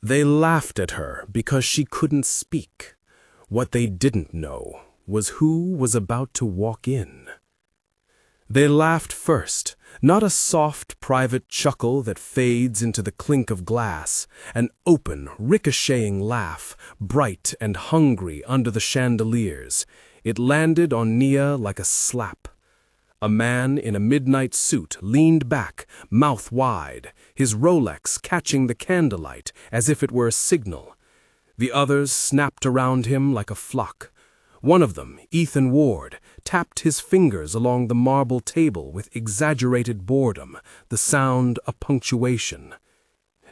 They laughed at her because she couldn't speak. What they didn't know was who was about to walk in. They laughed first, not a soft, private chuckle that fades into the clink of glass, an open, ricocheting laugh, bright and hungry under the chandeliers. It landed on Nia like a slap. A man in a midnight suit leaned back, mouth wide, his Rolex catching the candlelight as if it were a signal. The others snapped around him like a flock. One of them, Ethan Ward, tapped his fingers along the marble table with exaggerated boredom, the sound a punctuation.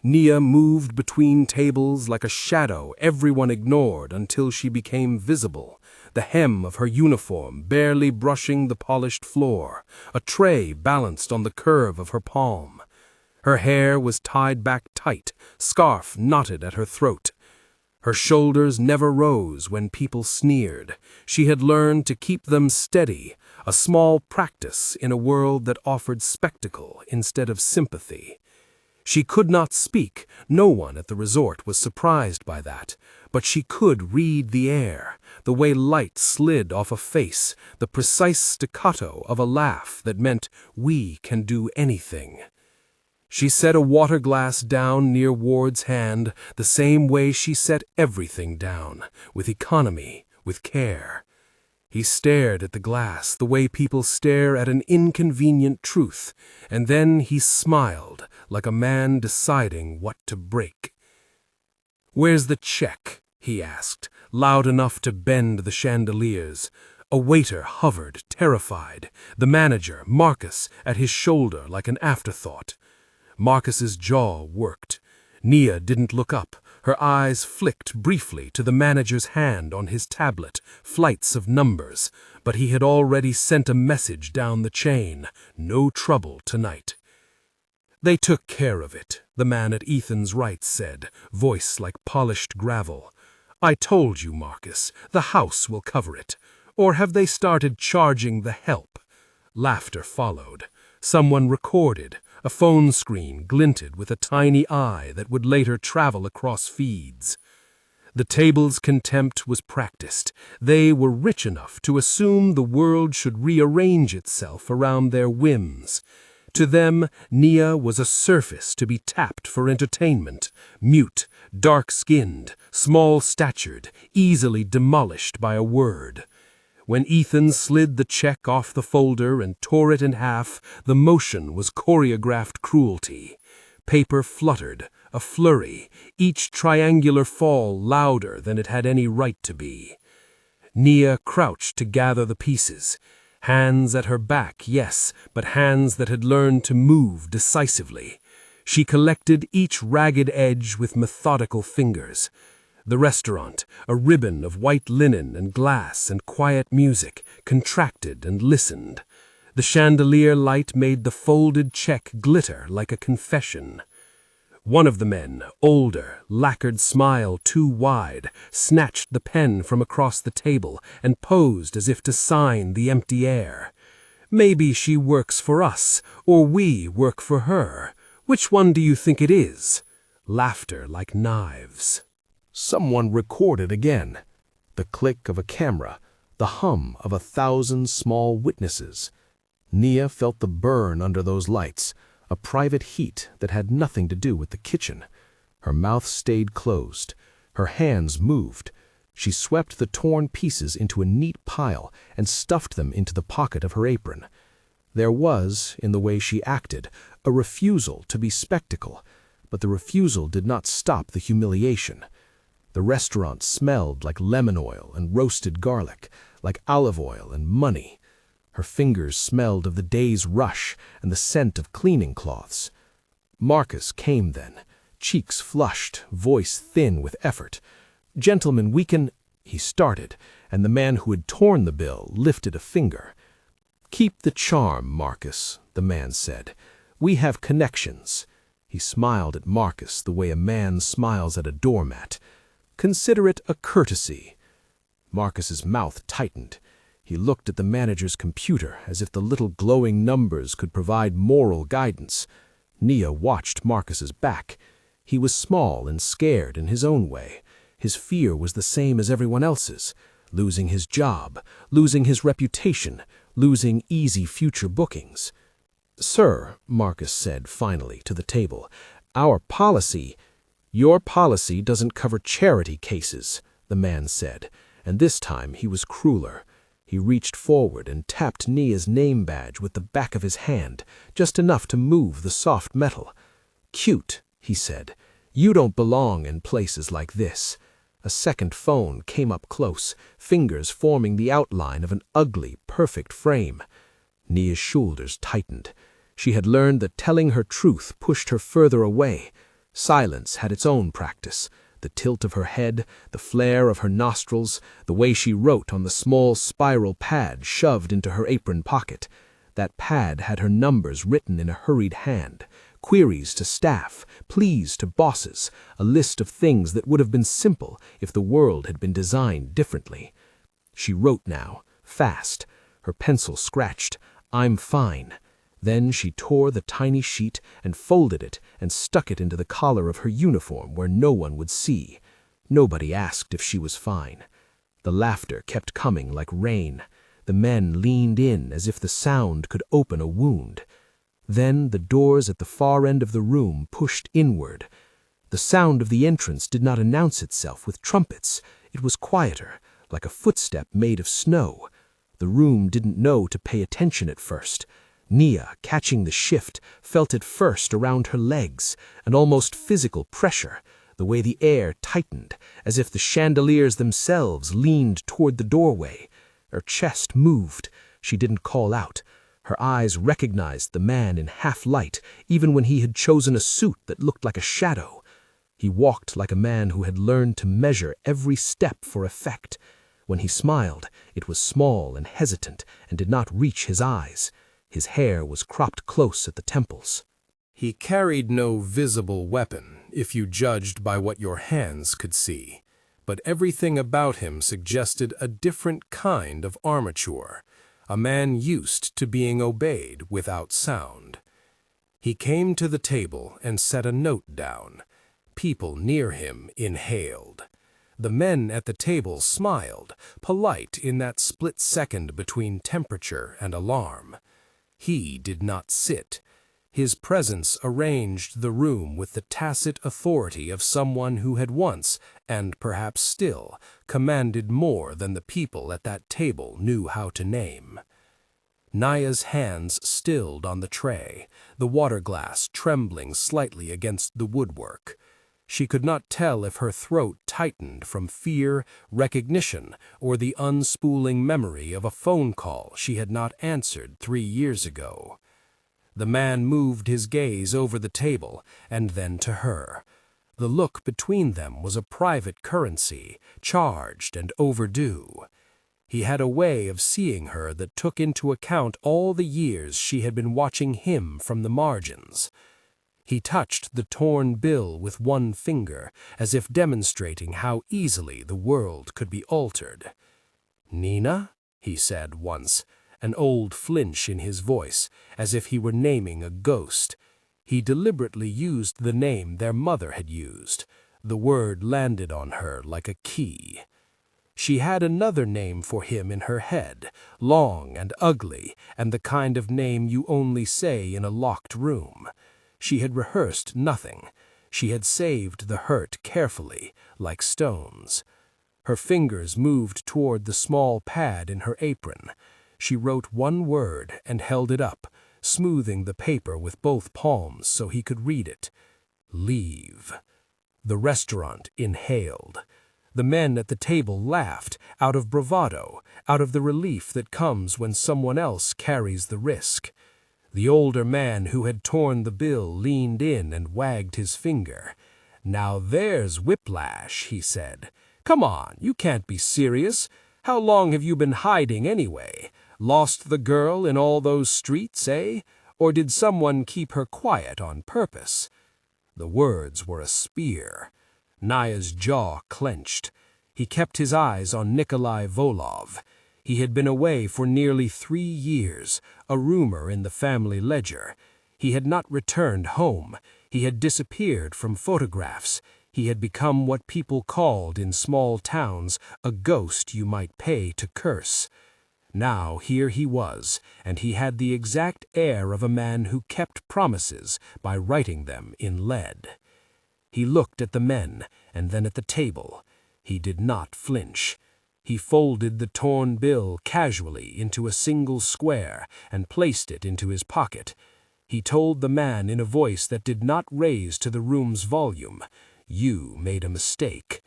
Nia moved between tables like a shadow everyone ignored until she became visible, the hem of her uniform barely brushing the polished floor, a tray balanced on the curve of her palm. Her hair was tied back tight, scarf knotted at her throat. Her shoulders never rose when people sneered. She had learned to keep them steady, a small practice in a world that offered spectacle instead of sympathy. She could not speak, no one at the resort was surprised by that, but she could read the air, the way light slid off a face, the precise staccato of a laugh that meant we can do anything. She set a water glass down near Ward's hand the same way she set everything down, with economy, with care. He stared at the glass the way people stare at an inconvenient truth, and then he smiled like a man deciding what to break. "Where's the check?" he asked, loud enough to bend the chandeliers. A waiter hovered, terrified, the manager, Marcus, at his shoulder like an afterthought. Marcus's jaw worked. Nia didn't look up. Her eyes flicked briefly to the manager's hand on his tablet, flights of numbers, but he had already sent a message down the chain. No trouble tonight. "They took care of it," the man at Ethan's right said, voice like polished gravel. "I told you, Marcus, the house will cover it. Or have they started charging the help?" Laughter followed. Someone recorded. A phone screen glinted with a tiny eye that would later travel across feeds. The table's contempt was practiced. They were rich enough to assume the world should rearrange itself around their whims. To them, Nia was a surface to be tapped for entertainment, mute, dark-skinned, small-statured, easily demolished by a word. When Ethan slid the check off the folder and tore it in half, the motion was choreographed cruelty. Paper fluttered, a flurry, each triangular fall louder than it had any right to be. Nia crouched to gather the pieces. Hands at her back, yes, but hands that had learned to move decisively. She collected each ragged edge with methodical fingers. The restaurant, a ribbon of white linen and glass and quiet music, contracted and listened. The chandelier light made the folded check glitter like a confession. One of the men, older, lacquered smile too wide, snatched the pen from across the table and posed as if to sign the empty air. "Maybe she works for us, or we work for her. Which one do you think it is?" Laughter like knives. Someone recorded again. The click of a camera, the hum of 1,000 small witnesses. Nia felt the burn under those lights, a private heat that had nothing to do with the kitchen. Her mouth stayed closed. Her hands moved. She swept the torn pieces into a neat pile and stuffed them into the pocket of her apron. There was, in the way she acted, a refusal to be spectacle, but the refusal did not stop the humiliation. The restaurant smelled like lemon oil and roasted garlic, like olive oil and money. Her fingers smelled of the day's rush and the scent of cleaning cloths. Marcus came then, cheeks flushed, voice thin with effort. "Gentlemen, we can—" he started, and the man who had torn the bill lifted a finger. "Keep the charm, Marcus," the man said. "We have connections." He smiled at Marcus the way a man smiles at a doormat. "Consider it a courtesy." Marcus's mouth tightened. He looked at the manager's computer as if the little glowing numbers could provide moral guidance. Nia watched Marcus's back. He was small and scared in his own way. His fear was the same as everyone else's: losing his job, losing his reputation, losing easy future bookings. "Sir," Marcus said finally to the table, "our policy—" "Your policy doesn't cover charity cases," the man said, and this time he was crueler. He reached forward and tapped Nia's name badge with the back of his hand, just enough to move the soft metal. "Cute," he said. "You don't belong in places like this." A second phone came up close, fingers forming the outline of an ugly, perfect frame. Nia's shoulders tightened. She had learned that telling her truth pushed her further away. Silence had its own practice. The tilt of her head, the flare of her nostrils, the way she wrote on the small spiral pad shoved into her apron pocket. That pad had her numbers written in a hurried hand. Queries to staff, pleas to bosses, a list of things that would have been simple if the world had been designed differently. She wrote now, fast. Her pencil scratched, "I'm fine." Then she tore the tiny sheet and folded it and stuck it into the collar of her uniform where no one would see. Nobody asked if she was fine. The laughter kept coming like rain. The men leaned in as if the sound could open a wound. Then the doors at the far end of the room pushed inward. The sound of the entrance did not announce itself with trumpets. It was quieter, like a footstep made of snow. The room didn't know to pay attention at first. Nia, catching the shift, felt it first around her legs, an almost physical pressure, the way the air tightened, as if the chandeliers themselves leaned toward the doorway. Her chest moved. She didn't call out. Her eyes recognized the man in half-light, even when he had chosen a suit that looked like a shadow. He walked like a man who had learned to measure every step for effect. When he smiled, it was small and hesitant and did not reach his eyes. His hair was cropped close at the temples. He carried no visible weapon, if you judged by what your hands could see, but everything about him suggested a different kind of armature, a man used to being obeyed without sound. He came to the table and set a note down. People near him inhaled. The men at the table smiled, polite in that split second between temperature and alarm. He did not sit. His presence arranged the room with the tacit authority of someone who had once, and perhaps still, commanded more than the people at that table knew how to name. Nia's hands stilled on the tray, the water glass trembling slightly against the woodwork. She could not tell if her throat tightened from fear, recognition, or the unspooling memory of a phone call she had not answered 3 years ago. The man moved his gaze over the table and then to her. The look between them was a private currency, charged and overdue. He had a way of seeing her that took into account all the years she had been watching him from the margins. He touched the torn bill with one finger, as if demonstrating how easily the world could be altered. "Nina?" he said once, an old flinch in his voice, as if he were naming a ghost. He deliberately used the name their mother had used. The word landed on her like a key. She had another name for him in her head, long and ugly, and the kind of name you only say in a locked room. She had rehearsed nothing. She had saved the hurt carefully, like stones. Her fingers moved toward the small pad in her apron. She wrote one word and held it up, smoothing the paper with both palms so he could read it. "Leave." The restaurant inhaled. The men at the table laughed, out of bravado, out of the relief that comes when someone else carries the risk. The older man who had torn the bill leaned in and wagged his finger. "Now there's whiplash," he said. "Come on, you can't be serious. How long have you been hiding anyway? Lost the girl in all those streets, eh? Or did someone keep her quiet on purpose?" The words were a spear. Nia's jaw clenched. He kept his eyes on Nikolai Volov. He had been away for nearly 3 years, a rumor in the family ledger. He had not returned home. He had disappeared from photographs. He had become what people called in small towns a ghost you might pay to curse. Now here he was, and he had the exact air of a man who kept promises by writing them in lead. He looked at the men, and then at the table. He did not flinch. He folded the torn bill casually into a single square and placed it into his pocket. He told the man in a voice that did not raise to the room's volume, "You made a mistake."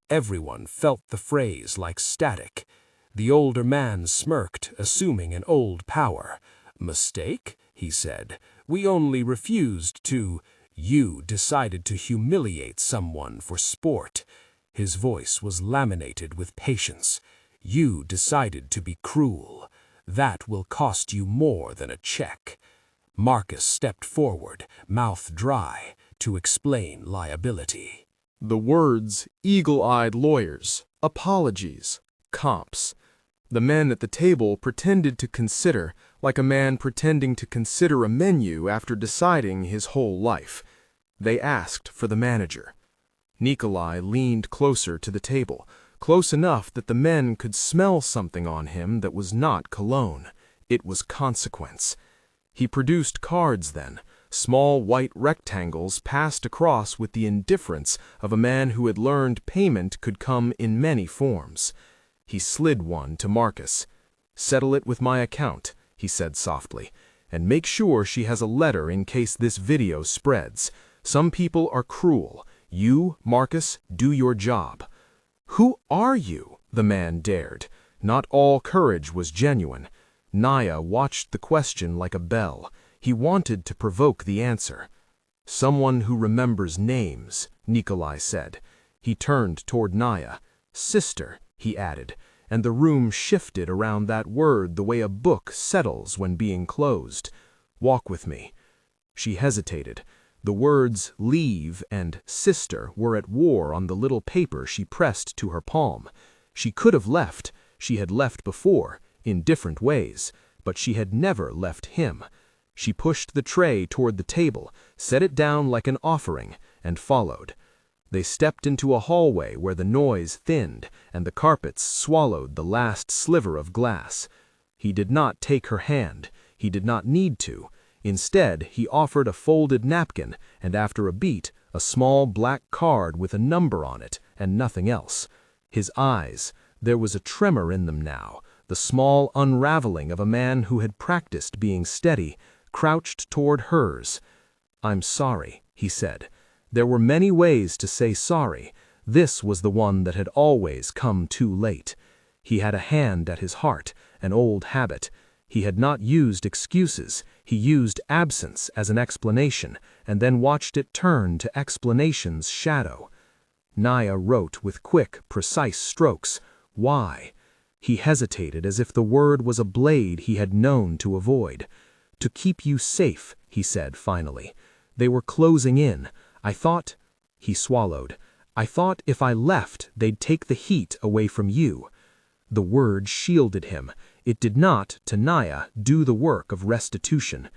Everyone felt the phrase like static. The older man smirked, assuming an old power. "Mistake?" he said. "We only refused to. You decided to humiliate someone for sport." His voice was laminated with patience. "You decided to be cruel. That will cost you more than a check." Marcus stepped forward, mouth dry, to explain liability. The words eagle-eyed lawyers, apologies, comps. The men at the table pretended to consider, like a man pretending to consider a menu after deciding his whole life. They asked for the manager. Nikolai leaned closer to the table, close enough that the men could smell something on him that was not cologne. It was consequence. He produced cards then, small white rectangles passed across with the indifference of a man who had learned payment could come in many forms. He slid one to Marcus. "Settle it with my account," he said softly, "and make sure she has a letter in case this video spreads. Some people are cruel. You, Marcus, do your job." "Who are you?" the man dared. Not all courage was genuine. Naya watched the question like a bell. He wanted to provoke the answer. "Someone who remembers names," Nikolai said. He turned toward Naya. "Sister," he added, and the room shifted around that word the way a book settles when being closed. "Walk with me." She hesitated. The words leave and sister were at war on the little paper she pressed to her palm. She could have left. She had left before, in different ways, but she had never left him. She pushed the tray toward the table, set it down like an offering, and followed. They stepped into a hallway where the noise thinned and the carpets swallowed the last sliver of glass. He did not take her hand. He did not need to. Instead, he offered a folded napkin and, after a beat, a small black card with a number on it and nothing else. His eyes, there was a tremor in them now, the small unraveling of a man who had practiced being steady, crouched toward hers. "I'm sorry," he said. There were many ways to say sorry. This was the one that had always come too late. He had a hand at his heart, an old habit. He had not used excuses. He used absence as an explanation, and then watched it turn to explanation's shadow. Naya wrote with quick, precise strokes. "Why?" He hesitated as if the word was a blade he had known to avoid. "To keep you safe," he said finally. "They were closing in. I thought—" he swallowed. "I thought if I left, they'd take the heat away from you." The word shielded him. It did not, to Naya, do the work of restitution.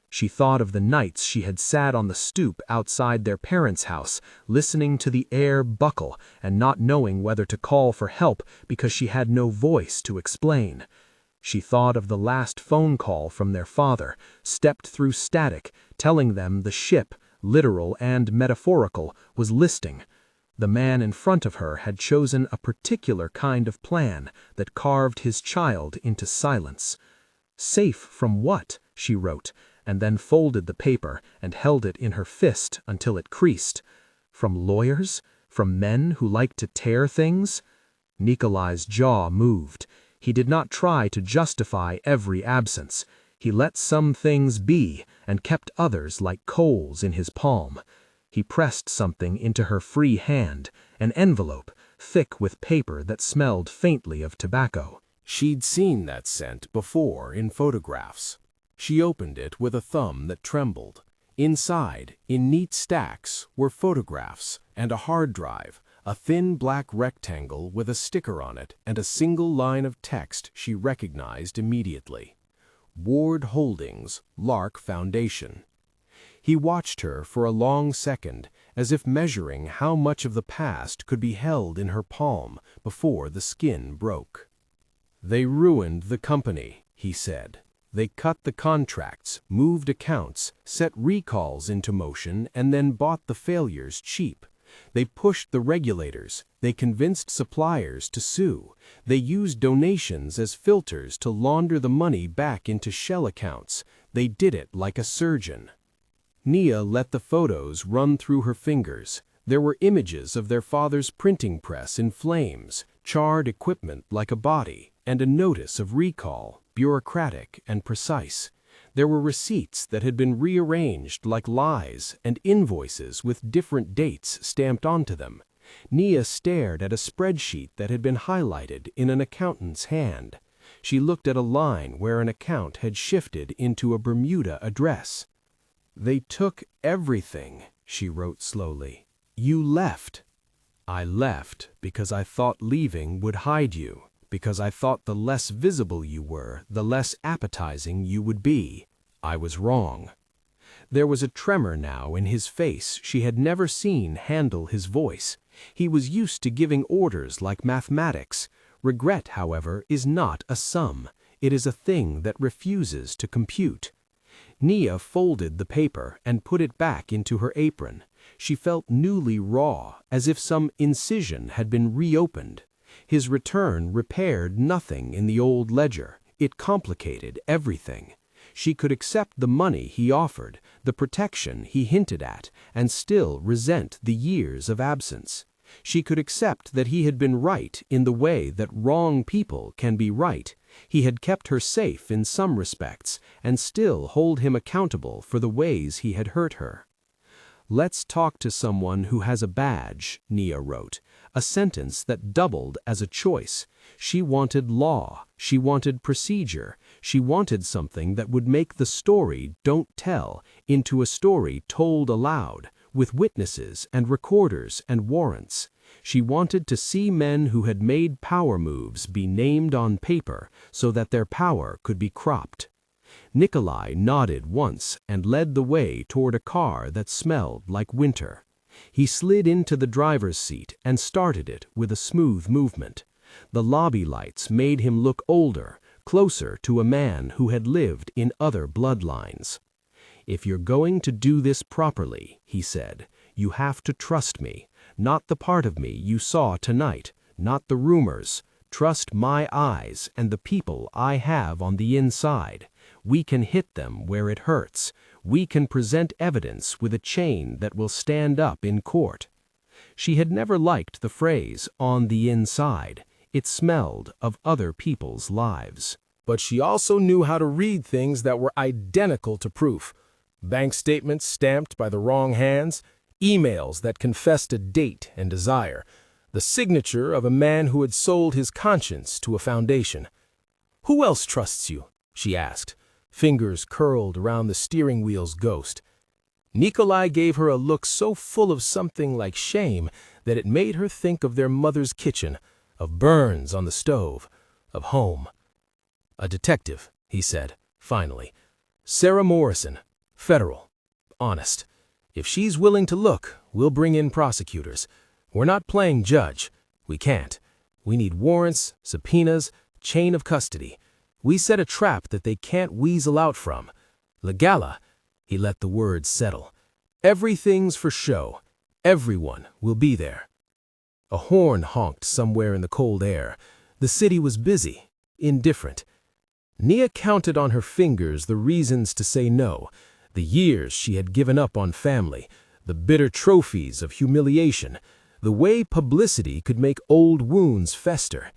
She thought of the nights she had sat on the stoop outside their parents' house, listening to the air buckle and not knowing whether to call for help because she had no voice to explain. She thought of the last phone call from their father, stepped through static, telling them the ship, literal and metaphorical, was listing. The man in front of her had chosen a particular kind of plan that carved his child into silence. "Safe from what?" she wrote, and then folded the paper and held it in her fist until it creased. "From lawyers? From men who like to tear things?" Nikolai's jaw moved. He did not try to justify every absence. He let some things be and kept others like coals in his palm. He pressed something into her free hand, an envelope, thick with paper that smelled faintly of tobacco. She'd seen that scent before in photographs. She opened it with a thumb that trembled. Inside, in neat stacks, were photographs and a hard drive, a thin black rectangle with a sticker on it and a single line of text she recognized immediately. Ward Holdings, Lark Foundation. He watched her for a long second, as if measuring how much of the past could be held in her palm before the skin broke. "They ruined the company," he said. "They cut the contracts, moved accounts, set recalls into motion, and then bought the failures cheap. They pushed the regulators. They convinced suppliers to sue. They used donations as filters to launder the money back into shell accounts. They did it like a surgeon." Nia let the photos run through her fingers. There were images of their father's printing press in flames, charred equipment like a body, and a notice of recall, bureaucratic and precise. There were receipts that had been rearranged like lies and invoices with different dates stamped onto them. Nia stared at a spreadsheet that had been highlighted in an accountant's hand. She looked at a line where an account had shifted into a Bermuda address. "They took everything," she wrote slowly. "You left." "I left because I thought leaving would hide you, because I thought the less visible you were, the less appetizing you would be. I was wrong." There was a tremor now in his face she had never seen handle his voice. He was used to giving orders like mathematics. Regret, however, is not a sum. It is a thing that refuses to compute. Nia folded the paper and put it back into her apron. She felt newly raw, as if some incision had been reopened. His return repaired nothing in the old ledger. It complicated everything. She could accept the money he offered, the protection he hinted at, and still resent the years of absence. She could accept that he had been right in the way that wrong people can be right. He had kept her safe in some respects, and still hold him accountable for the ways he had hurt her. "Let's talk to someone who has a badge," Nia wrote, a sentence that doubled as a choice. She wanted law, she wanted procedure, she wanted something that would make the story "don't tell" into a story told aloud, with witnesses and recorders and warrants. She wanted to see men who had made power moves be named on paper so that their power could be cropped. Nikolai nodded once and led the way toward a car that smelled like winter. He slid into the driver's seat and started it with a smooth movement. The lobby lights made him look older, closer to a man who had lived in other bloodlines. "If you're going to do this properly," he said, "you have to trust me, not the part of me you saw tonight, not the rumors. Trust my eyes and the people I have on the inside. We can hit them where it hurts. We can present evidence with a chain that will stand up in court." She had never liked the phrase, "on the inside." It smelled of other people's lives. But she also knew how to read things that were identical to proof. Bank statements stamped by the wrong hands, emails that confessed a date and desire, the signature of a man who had sold his conscience to a foundation. "Who else trusts you?" she asked, fingers curled around the steering wheel's ghost. Nikolai gave her a look so full of something like shame that it made her think of their mother's kitchen, of burns on the stove, of home. "A detective," he said, finally. "Sarah Morrison, federal. Honest. If she's willing to look, we'll bring in prosecutors. We're not playing judge. We can't. We need warrants, subpoenas, chain of custody. We set a trap that they can't weasel out from. Legala," he let the words settle. "Everything's for show. Everyone will be there." A horn honked somewhere in the cold air. The city was busy, indifferent. Nia counted on her fingers the reasons to say no, the years she had given up on family, the bitter trophies of humiliation, the way publicity could make old wounds fester.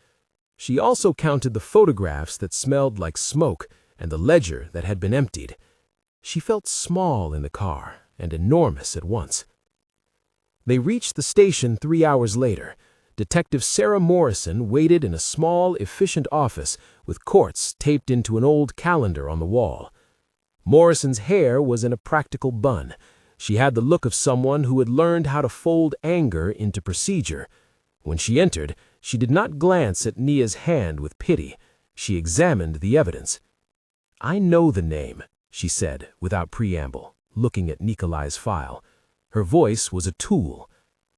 She also counted the photographs that smelled like smoke and the ledger that had been emptied. She felt small in the car and enormous at once. They reached the station 3 hours later. Detective Sarah Morrison waited in a small, efficient office with courts taped into an old calendar on the wall. Morrison's hair was in a practical bun. She had the look of someone who had learned how to fold anger into procedure. When she entered, she did not glance at Nia's hand with pity. She examined the evidence. "I know the name," she said without preamble. looking at Nikolai's file. Her voice was a tool.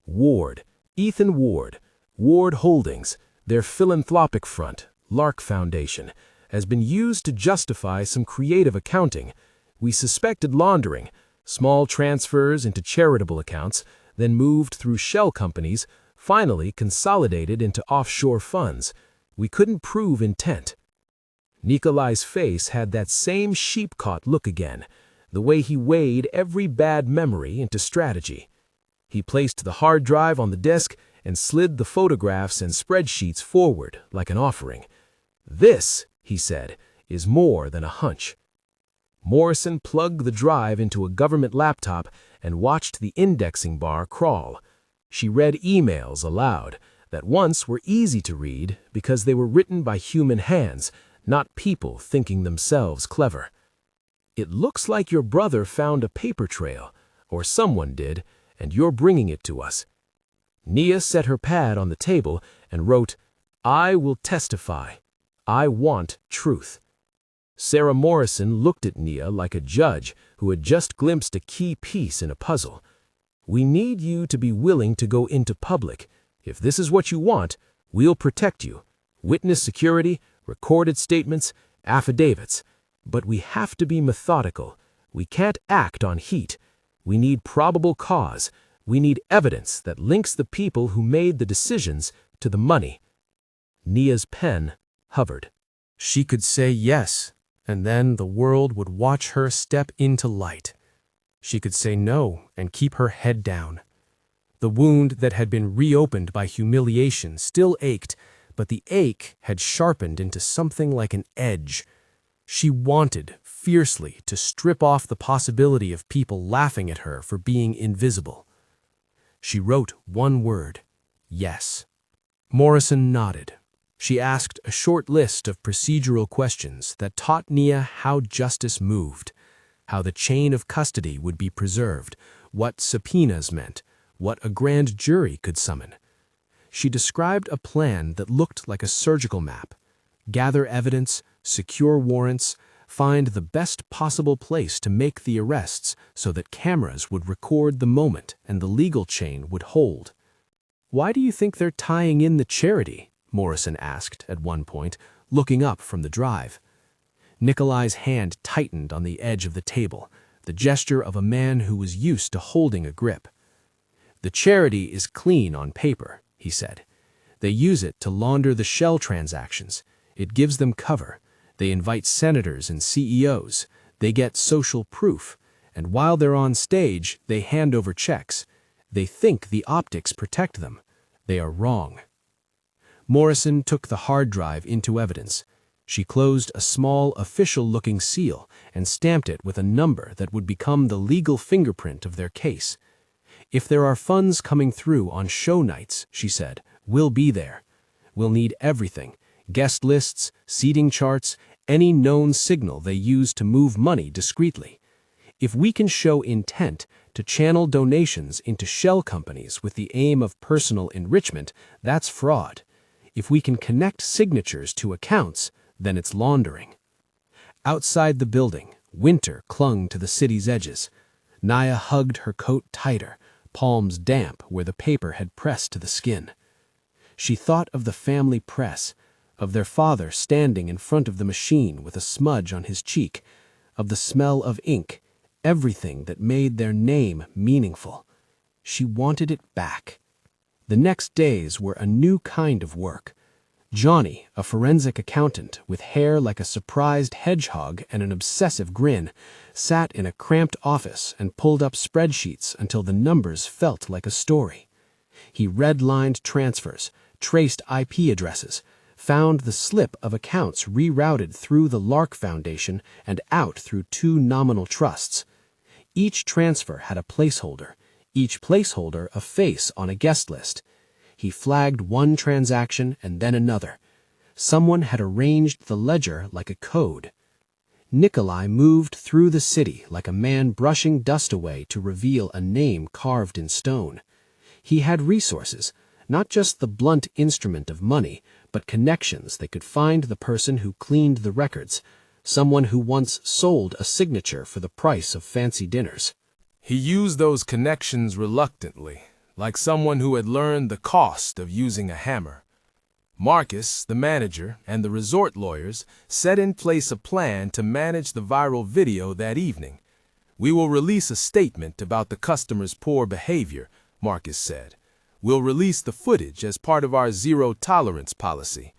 Ward, Ethan Ward, Ward Holdings, their philanthropic front, Lark Foundation, has been used to justify some creative accounting. We suspected laundering, small transfers into charitable accounts, then moved through shell companies, finally consolidated into offshore funds. We couldn't prove intent. Nikolai's face had that same sheep-caught look again, the way he weighed every bad memory into strategy. He placed the hard drive on the desk and slid the photographs and spreadsheets forward like an offering. "This," he said, "is more than a hunch." Morrison plugged the drive into a government laptop and watched the indexing bar crawl. She read emails aloud that once were easy to read because they were written by human hands, not people thinking themselves clever. "It looks like your brother found a paper trail, or someone did, and you're bringing it to us." Nia set her pad on the table and wrote, "I will testify. I want truth." Sarah Morrison looked at Nia like a judge who had just glimpsed a key piece in a puzzle. "We need you to be willing to go into public. If this is what you want, we'll protect you. Witness security, recorded statements, affidavits. But we have to be methodical. We can't act on heat. We need probable cause. We need evidence that links the people who made the decisions to the money." Nia's pen hovered. She could say yes, and then the world would watch her step into light. She could say no and keep her head down. The wound that had been reopened by humiliation still ached, but the ache had sharpened into something like an edge. She wanted, fiercely, to strip off the possibility of people laughing at her for being invisible. She wrote one word: yes. Morrison nodded. She asked a short list of procedural questions that taught Nia how justice moved, how the chain of custody would be preserved, what subpoenas meant, what a grand jury could summon. She described a plan that looked like a surgical map: gather evidence, secure warrants, find the best possible place to make the arrests so that cameras would record the moment and the legal chain would hold. "Why do you think they're tying in the charity?" Morrison asked at one point, looking up from the drive. Nikolai's hand tightened on the edge of the table, the gesture of a man who was used to holding a grip. "The charity is clean on paper," he said. "They use it to launder the shell transactions. It gives them cover. They invite senators and CEOs. They get social proof. And while they're on stage, they hand over checks. They think the optics protect them. They are wrong." Morrison took the hard drive into evidence. She closed a small, official-looking seal and stamped it with a number that would become the legal fingerprint of their case. "If there are funds coming through on show nights," she said, "we'll be there. We'll need everything: guest lists, seating charts, any known signal they use to move money discreetly. If we can show intent to channel donations into shell companies with the aim of personal enrichment, that's fraud. If we can connect signatures to accounts, then it's laundering." Outside the building, winter clung to the city's edges. Nia hugged her coat tighter, palms damp where the paper had pressed to the skin. She thought of the family press, of their father standing in front of the machine with a smudge on his cheek, of the smell of ink, everything that made their name meaningful. She wanted it back. The next days were a new kind of work. Johnny, a forensic accountant with hair like a surprised hedgehog and an obsessive grin, sat in a cramped office and pulled up spreadsheets until the numbers felt like a story. He redlined transfers, traced IP addresses, found the slip of accounts rerouted through the Lark Foundation and out through 2 nominal trusts. Each transfer had a placeholder, each placeholder a face on a guest list. He flagged one transaction and then another. Someone had arranged the ledger like a code. Nikolai moved through the city like a man brushing dust away to reveal a name carved in stone. He had resources, not just the blunt instrument of money, but connections that could find the person who cleaned the records, someone who once sold a signature for the price of fancy dinners. He used those connections reluctantly, like someone who had learned the cost of using a hammer. Marcus, the manager, and the resort lawyers set in place a plan to manage the viral video that evening. "We will release a statement about the customer's poor behavior," Marcus said. "We'll release the footage as part of our zero-tolerance policy."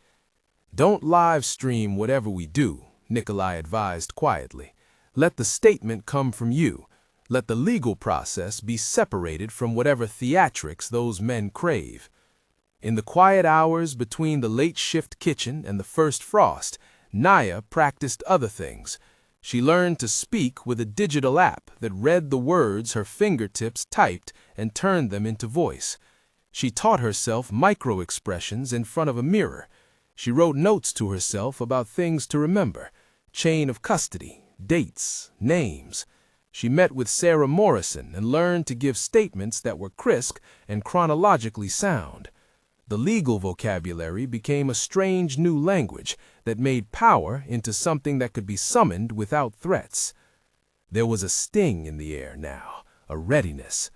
"Don't live stream whatever we do," Nikolai advised quietly. "Let the statement come from you. Let the legal process be separated from whatever theatrics those men crave." In the quiet hours between the late-shift kitchen and the first frost, Naya practiced other things. She learned to speak with a digital app that read the words her fingertips typed and turned them into voice. She taught herself micro-expressions in front of a mirror. She wrote notes to herself about things to remember: chain of custody, dates, names. She met with Sarah Morrison and learned to give statements that were crisp and chronologically sound. The legal vocabulary became a strange new language that made power into something that could be summoned without threats. There was a sting in the air now, a readiness.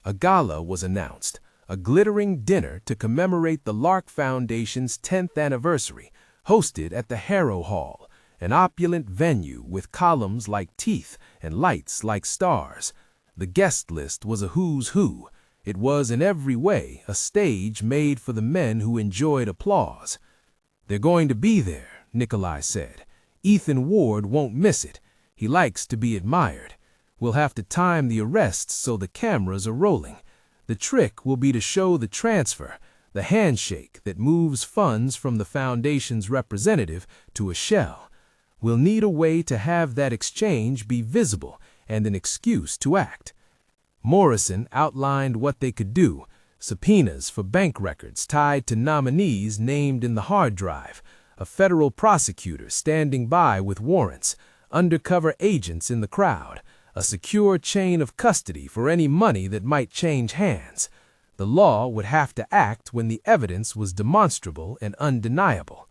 A gala was announced, a glittering dinner to commemorate the Lark Foundation's 10th anniversary, hosted at the Harrow Hall, an opulent venue with columns like teeth and lights like stars. The guest list was a who's who. It was in every way a stage made for the men who enjoyed applause. "They're going to be there," Nikolai said. "Ethan Ward won't miss it. He likes to be admired. We'll have to time the arrests so the cameras are rolling. The trick will be to show the transfer, the handshake that moves funds from the foundation's representative to a shell. We'll need a way to have that exchange be visible and an excuse to act." Morrison outlined what they could do: subpoenas for bank records tied to nominees named in the hard drive, a federal prosecutor standing by with warrants, undercover agents in the crowd, a secure chain of custody for any money that might change hands. The law would have to act when the evidence was demonstrable and undeniable.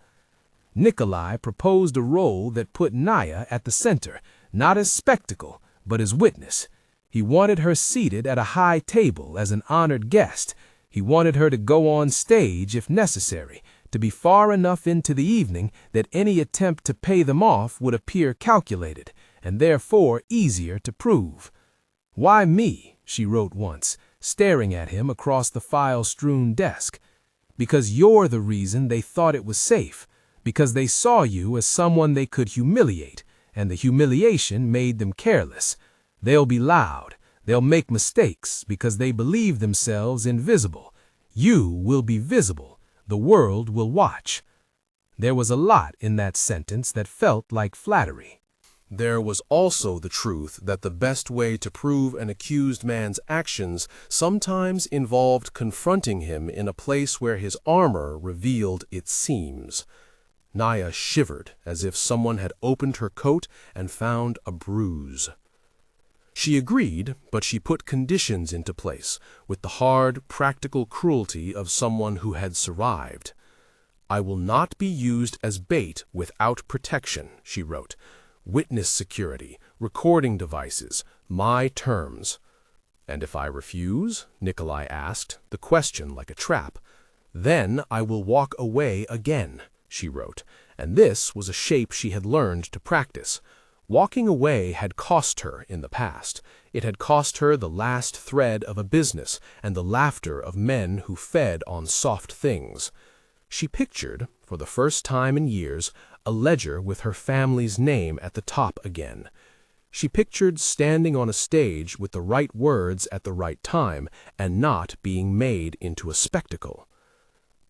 Nikolai proposed a role that put Naya at the center, not as spectacle, but as witness. He wanted her seated at a high table as an honored guest. He wanted her to go on stage if necessary, to be far enough into the evening that any attempt to pay them off would appear calculated, and therefore easier to prove. "Why me?" she wrote once, staring at him across the file-strewn desk. "Because you're the reason they thought it was safe, because they saw you as someone they could humiliate, and the humiliation made them careless. They'll be loud, they'll make mistakes because they believe themselves invisible. You will be visible, the world will watch." There was a lot in that sentence that felt like flattery. There was also the truth that the best way to prove an accused man's actions sometimes involved confronting him in a place where his armor revealed its seams. Naya shivered as if someone had opened her coat and found a bruise. She agreed, but she put conditions into place, with the hard, practical cruelty of someone who had survived. "I will not be used as bait without protection," she wrote. "Witness security, recording devices, my terms." "And if I refuse?" Nikolai asked, the question like a trap. "Then I will walk away again," she wrote, and this was a shape she had learned to practice. Walking away had cost her in the past. It had cost her the last thread of a business and the laughter of men who fed on soft things. She pictured, for the first time in years, a ledger with her family's name at the top again. She pictured standing on a stage with the right words at the right time and not being made into a spectacle.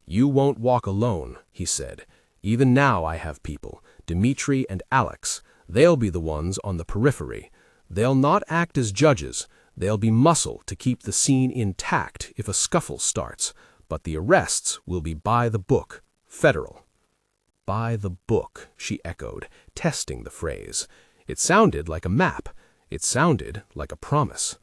"You won't walk alone," he said. "Even now I have people, Dmitri and Alex. They'll be the ones on the periphery. They'll not act as judges. They'll be muscle to keep the scene intact if a scuffle starts. But the arrests will be by the book, federal." "By the book," she echoed, testing the phrase. It sounded like a map. It sounded like a promise.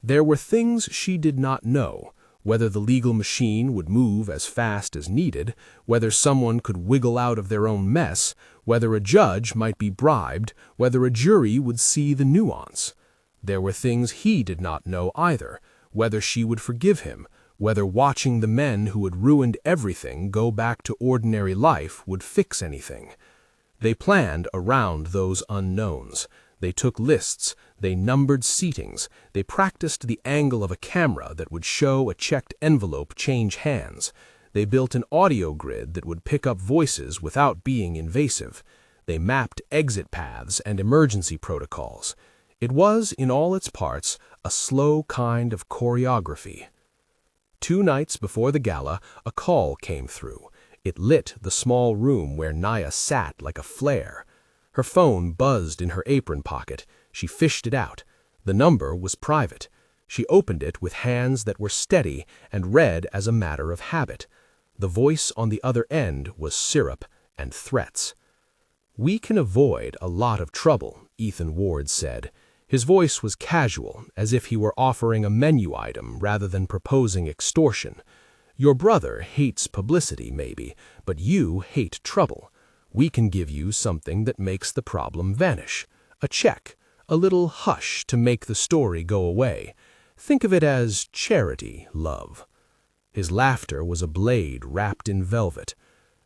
There were things she did not know. whether the legal machine would move as fast as needed, whether someone could wiggle out of their own mess, whether a judge might be bribed, whether a jury would see the nuance. There were things he did not know either, whether she would forgive him, whether watching the men who had ruined everything go back to ordinary life would fix anything. They planned around those unknowns. They took lists, they numbered seatings, they practiced the angle of a camera that would show a checked envelope change hands. They built an audio grid that would pick up voices without being invasive. They mapped exit paths and emergency protocols. It was, in all its parts, a slow kind of choreography. 2 nights before the gala, a call came through. It lit the small room where Naya sat like a flare. Her phone buzzed in her apron pocket. She fished it out. The number was private. She opened it with hands that were steady and read as a matter of habit. The voice on the other end was syrup and threats. "We can avoid a lot of trouble," Ethan Ward said. His voice was casual, as if he were offering a menu item rather than proposing extortion. "Your brother hates publicity, maybe, but you hate trouble. We can give you something that makes the problem vanish. A check, a little hush to make the story go away. Think of it as charity, love." His laughter was a blade wrapped in velvet.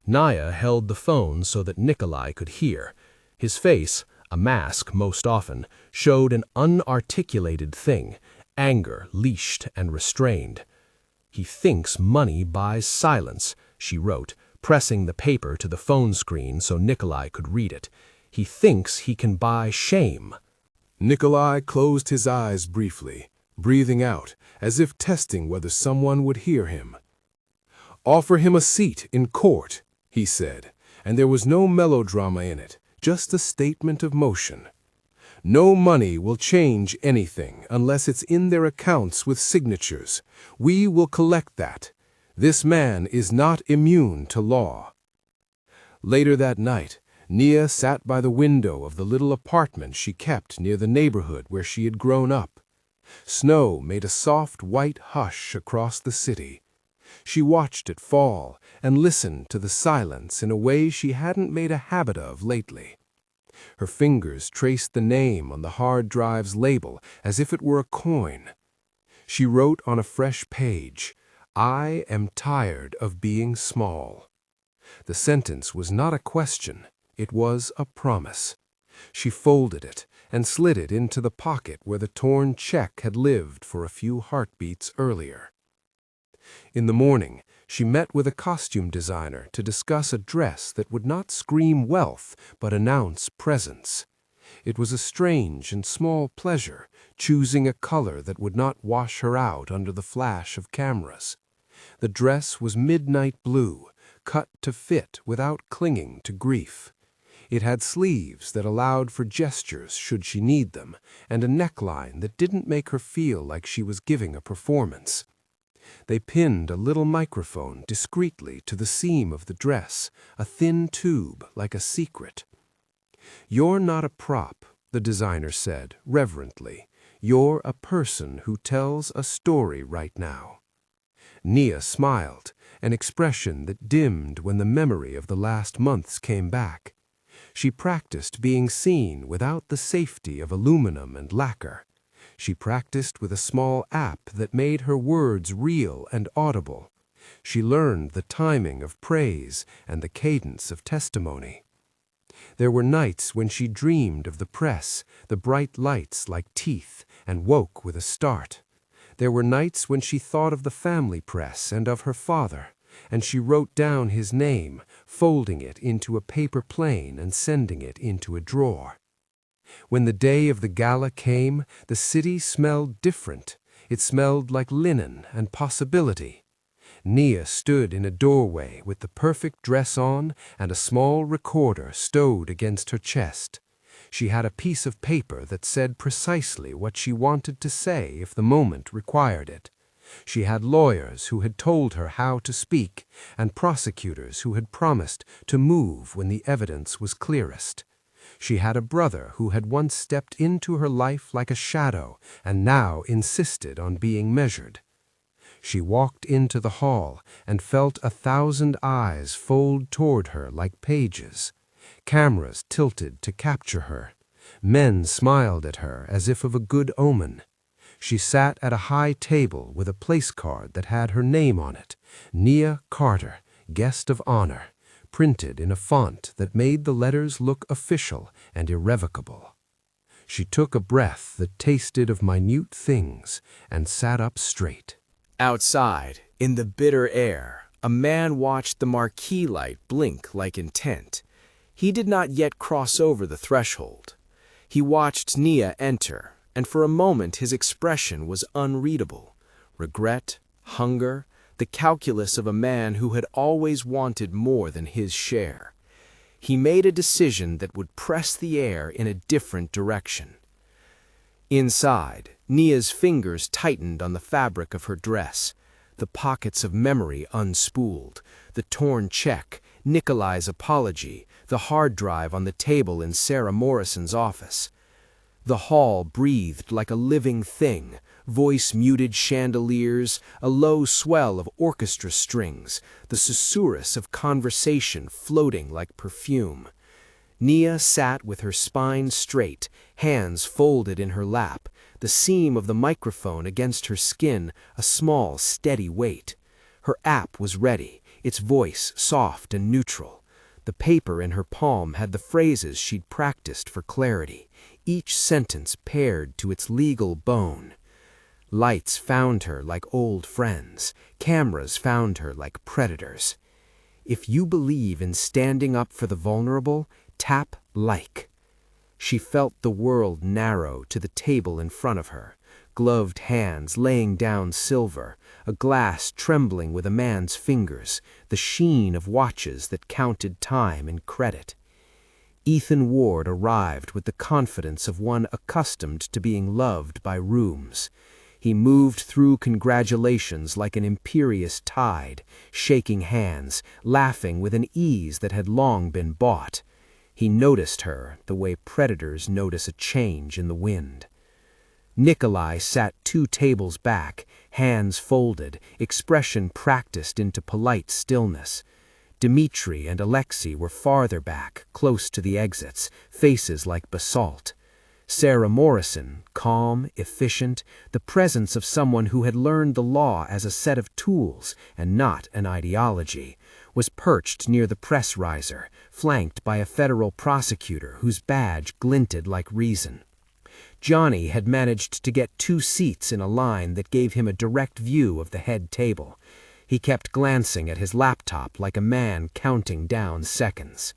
Naya held the phone so that Nikolai could hear. His face, a mask most often, showed an unarticulated thing, anger leashed and restrained. "He thinks money buys silence," she wrote, pressing the paper to the phone screen so Nikolai could read it. "He thinks he can buy shame." Nikolai closed his eyes briefly, breathing out, as if testing whether someone would hear him. "Offer him a seat in court," he said, and there was no melodrama in it, just a statement of motion. "No money will change anything unless it's in their accounts with signatures. We will collect that. This man is not immune to law." Later that night, Nia sat by the window of the little apartment she kept near the neighborhood where she had grown up. Snow made a soft white hush across the city. She watched it fall and listened to the silence in a way she hadn't made a habit of lately. Her fingers traced the name on the hard drive's label as if it were a coin. She wrote on a fresh page, "I am tired of being small." The sentence was not a question, it was a promise. She folded it and slid it into the pocket where the torn check had lived for a few heartbeats earlier. In the morning, she met with a costume designer to discuss a dress that would not scream wealth but announce presence. It was a strange and small pleasure, choosing a color that would not wash her out under the flash of cameras. The dress was midnight blue, cut to fit without clinging to grief. It had sleeves that allowed for gestures should she need them, and a neckline that didn't make her feel like she was giving a performance. They pinned a little microphone discreetly to the seam of the dress, a thin tube like a secret. "You're not a prop," the designer said, reverently. "You're a person who tells a story right now." Nia smiled, an expression that dimmed when the memory of the last months came back. She practiced being seen without the safety of aluminum and lacquer. She practiced with a small app that made her words real and audible. She learned the timing of praise and the cadence of testimony. There were nights when she dreamed of the press, the bright lights like teeth, and woke with a start. There were nights when she thought of the family press and of her father, and she wrote down his name, folding it into a paper plane and sending it into a drawer. When the day of the gala came, the city smelled different. It smelled like linen and possibility. Nia stood in a doorway with the perfect dress on and a small recorder stowed against her chest. She had a piece of paper that said precisely what she wanted to say if the moment required it. She had lawyers who had told her how to speak, and prosecutors who had promised to move when the evidence was clearest. She had a brother who had once stepped into her life like a shadow and now insisted on being measured. She walked into the hall and felt 1,000 eyes fold toward her like pages. Cameras tilted to capture her. Men smiled at her as if of a good omen. She sat at a high table with a place card that had her name on it, Nia Carter, Guest of Honor, printed in a font that made the letters look official and irrevocable. She took a breath that tasted of minute things and sat up straight. Outside, in the bitter air, a man watched the marquee light blink like intent. He did not yet cross over the threshold. He watched Nia enter, and for a moment his expression was unreadable. Regret, hunger, the calculus of a man who had always wanted more than his share. He made a decision that would press the air in a different direction. Inside, Nia's fingers tightened on the fabric of her dress, the pockets of memory unspooled, the torn check, Nikolai's apology, the hard drive on the table in Sarah Morrison's office. The hall breathed like a living thing, voice-muted chandeliers, a low swell of orchestra strings, the susurrus of conversation floating like perfume. Nia sat with her spine straight, hands folded in her lap, the seam of the microphone against her skin, a small, steady weight. Her app was ready, its voice soft and neutral. The paper in her palm had the phrases she'd practiced for clarity, each sentence paired to its legal bone. Lights found her like old friends, cameras found her like predators. If you believe in standing up for the vulnerable, tap like. She felt the world narrow to the table in front of her, gloved hands laying down silver, a glass trembling with a man's fingers, the sheen of watches that counted time and credit. Ethan Ward arrived with the confidence of one accustomed to being loved by rooms. He moved through congratulations like an imperious tide, shaking hands, laughing with an ease that had long been bought. He noticed her the way predators notice a change in the wind. Nikolai sat 2 tables back, hands folded, expression practiced into polite stillness. Dmitri and Alexei were farther back, close to the exits, faces like basalt. Sarah Morrison, calm, efficient, the presence of someone who had learned the law as a set of tools and not an ideology, was perched near the press riser, flanked by a federal prosecutor whose badge glinted like reason. Johnny had managed to get 2 seats in a line that gave him a direct view of the head table. He kept glancing at his laptop like a man counting down seconds.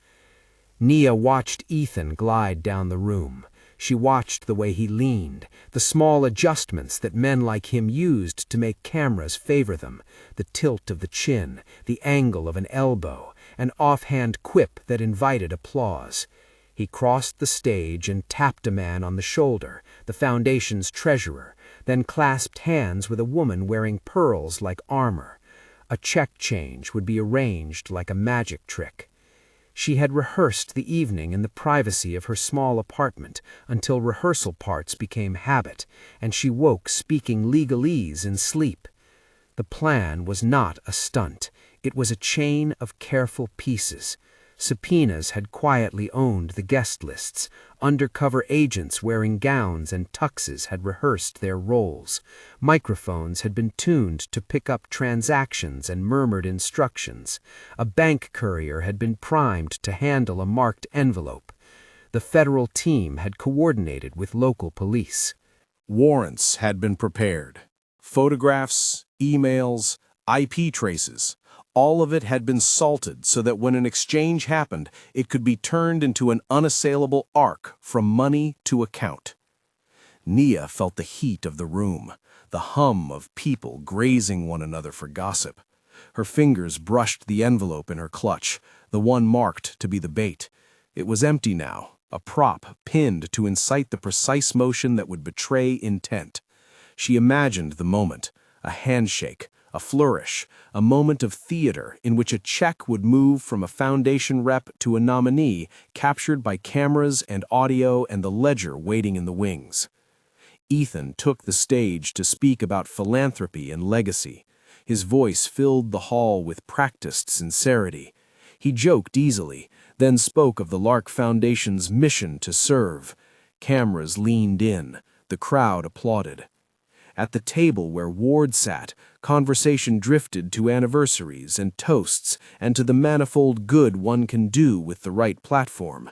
Nia watched Ethan glide down the room. She watched the way he leaned, the small adjustments that men like him used to make cameras favor them, the tilt of the chin, the angle of an elbow, an offhand quip that invited applause. He crossed the stage and tapped a man on the shoulder, the foundation's treasurer, then clasped hands with a woman wearing pearls like armor. A check change would be arranged like a magic trick. She had rehearsed the evening in the privacy of her small apartment until rehearsal parts became habit, and she woke speaking legalese in sleep. The plan was not a stunt. It was a chain of careful pieces. Subpoenas had quietly owned the guest lists. Undercover agents wearing gowns and tuxes had rehearsed their roles. Microphones had been tuned to pick up transactions and murmured instructions. A bank courier had been primed to handle a marked envelope. The federal team had coordinated with local police. Warrants had been prepared. Photographs, emails, IP traces. All of it had been salted so that when an exchange happened, it could be turned into an unassailable arc from money to account. Nia felt the heat of the room, the hum of people grazing one another for gossip. Her fingers brushed the envelope in her clutch, the one marked to be the bait. It was empty now, a prop pinned to incite the precise motion that would betray intent. She imagined the moment, a handshake, a flourish, a moment of theater in which a check would move from a foundation rep to a nominee captured by cameras and audio and the ledger waiting in the wings. Ethan took the stage to speak about philanthropy and legacy. His voice filled the hall with practiced sincerity. He joked easily, then spoke of the Lark Foundation's mission to serve. Cameras leaned in. The crowd applauded. At the table where Ward sat, conversation drifted to anniversaries and toasts and to the manifold good one can do with the right platform.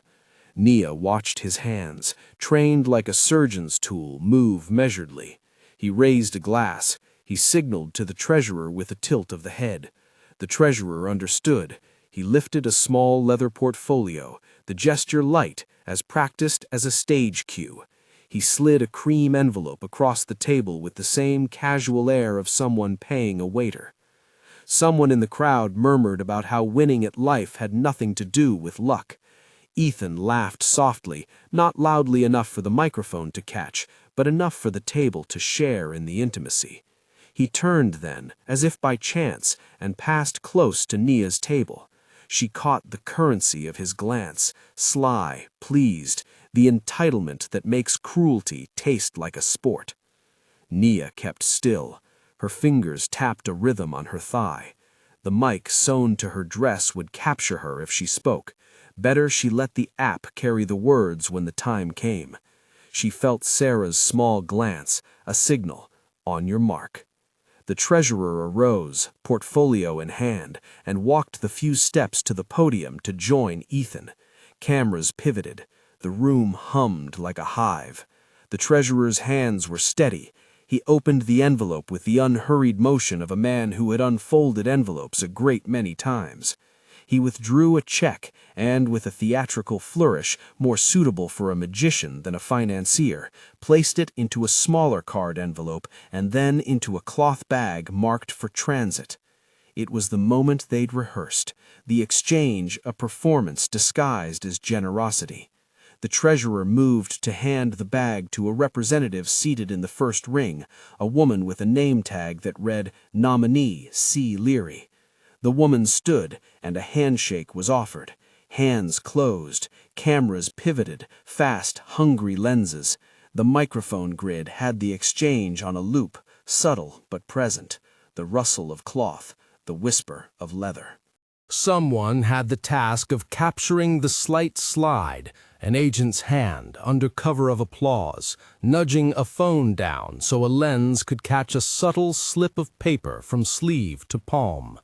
Nia watched his hands, trained like a surgeon's tool, move measuredly. He raised a glass. He signaled to the treasurer with a tilt of the head. The treasurer understood. He lifted a small leather portfolio, the gesture light, as practiced as a stage cue. He slid a cream envelope across the table with the same casual air of someone paying a waiter. Someone in the crowd murmured about how winning at life had nothing to do with luck. Ethan laughed softly, not loudly enough for the microphone to catch, but enough for the table to share in the intimacy. He turned then, as if by chance, and passed close to Nia's table. She caught the currency of his glance, sly, pleased, the entitlement that makes cruelty taste like a sport. Nia kept still. Her fingers tapped a rhythm on her thigh. The mic sewn to her dress would capture her if she spoke. Better she let the app carry the words when the time came. She felt Sarah's small glance, a signal, on your mark. The treasurer arose, portfolio in hand, and walked the few steps to the podium to join Ethan. Cameras pivoted. The room hummed like a hive. The treasurer's hands were steady. He opened the envelope with the unhurried motion of a man who had unfolded envelopes a great many times. He withdrew a check and, with a theatrical flourish more suitable for a magician than a financier, placed it into a smaller card envelope and then into a cloth bag marked for transit. It was the moment they'd rehearsed, the exchange a performance disguised as generosity. The treasurer moved to hand the bag to a representative seated in the first ring, a woman with a name tag that read, Nominee C. Leary. The woman stood, and a handshake was offered. Hands closed, cameras pivoted, fast, hungry lenses. The microphone grid had the exchange on a loop, subtle but present, the rustle of cloth, the whisper of leather. Someone had the task of capturing the slight slide, an agent's hand under cover of applause, nudging a phone down so a lens could catch a subtle slip of paper from sleeve to palm.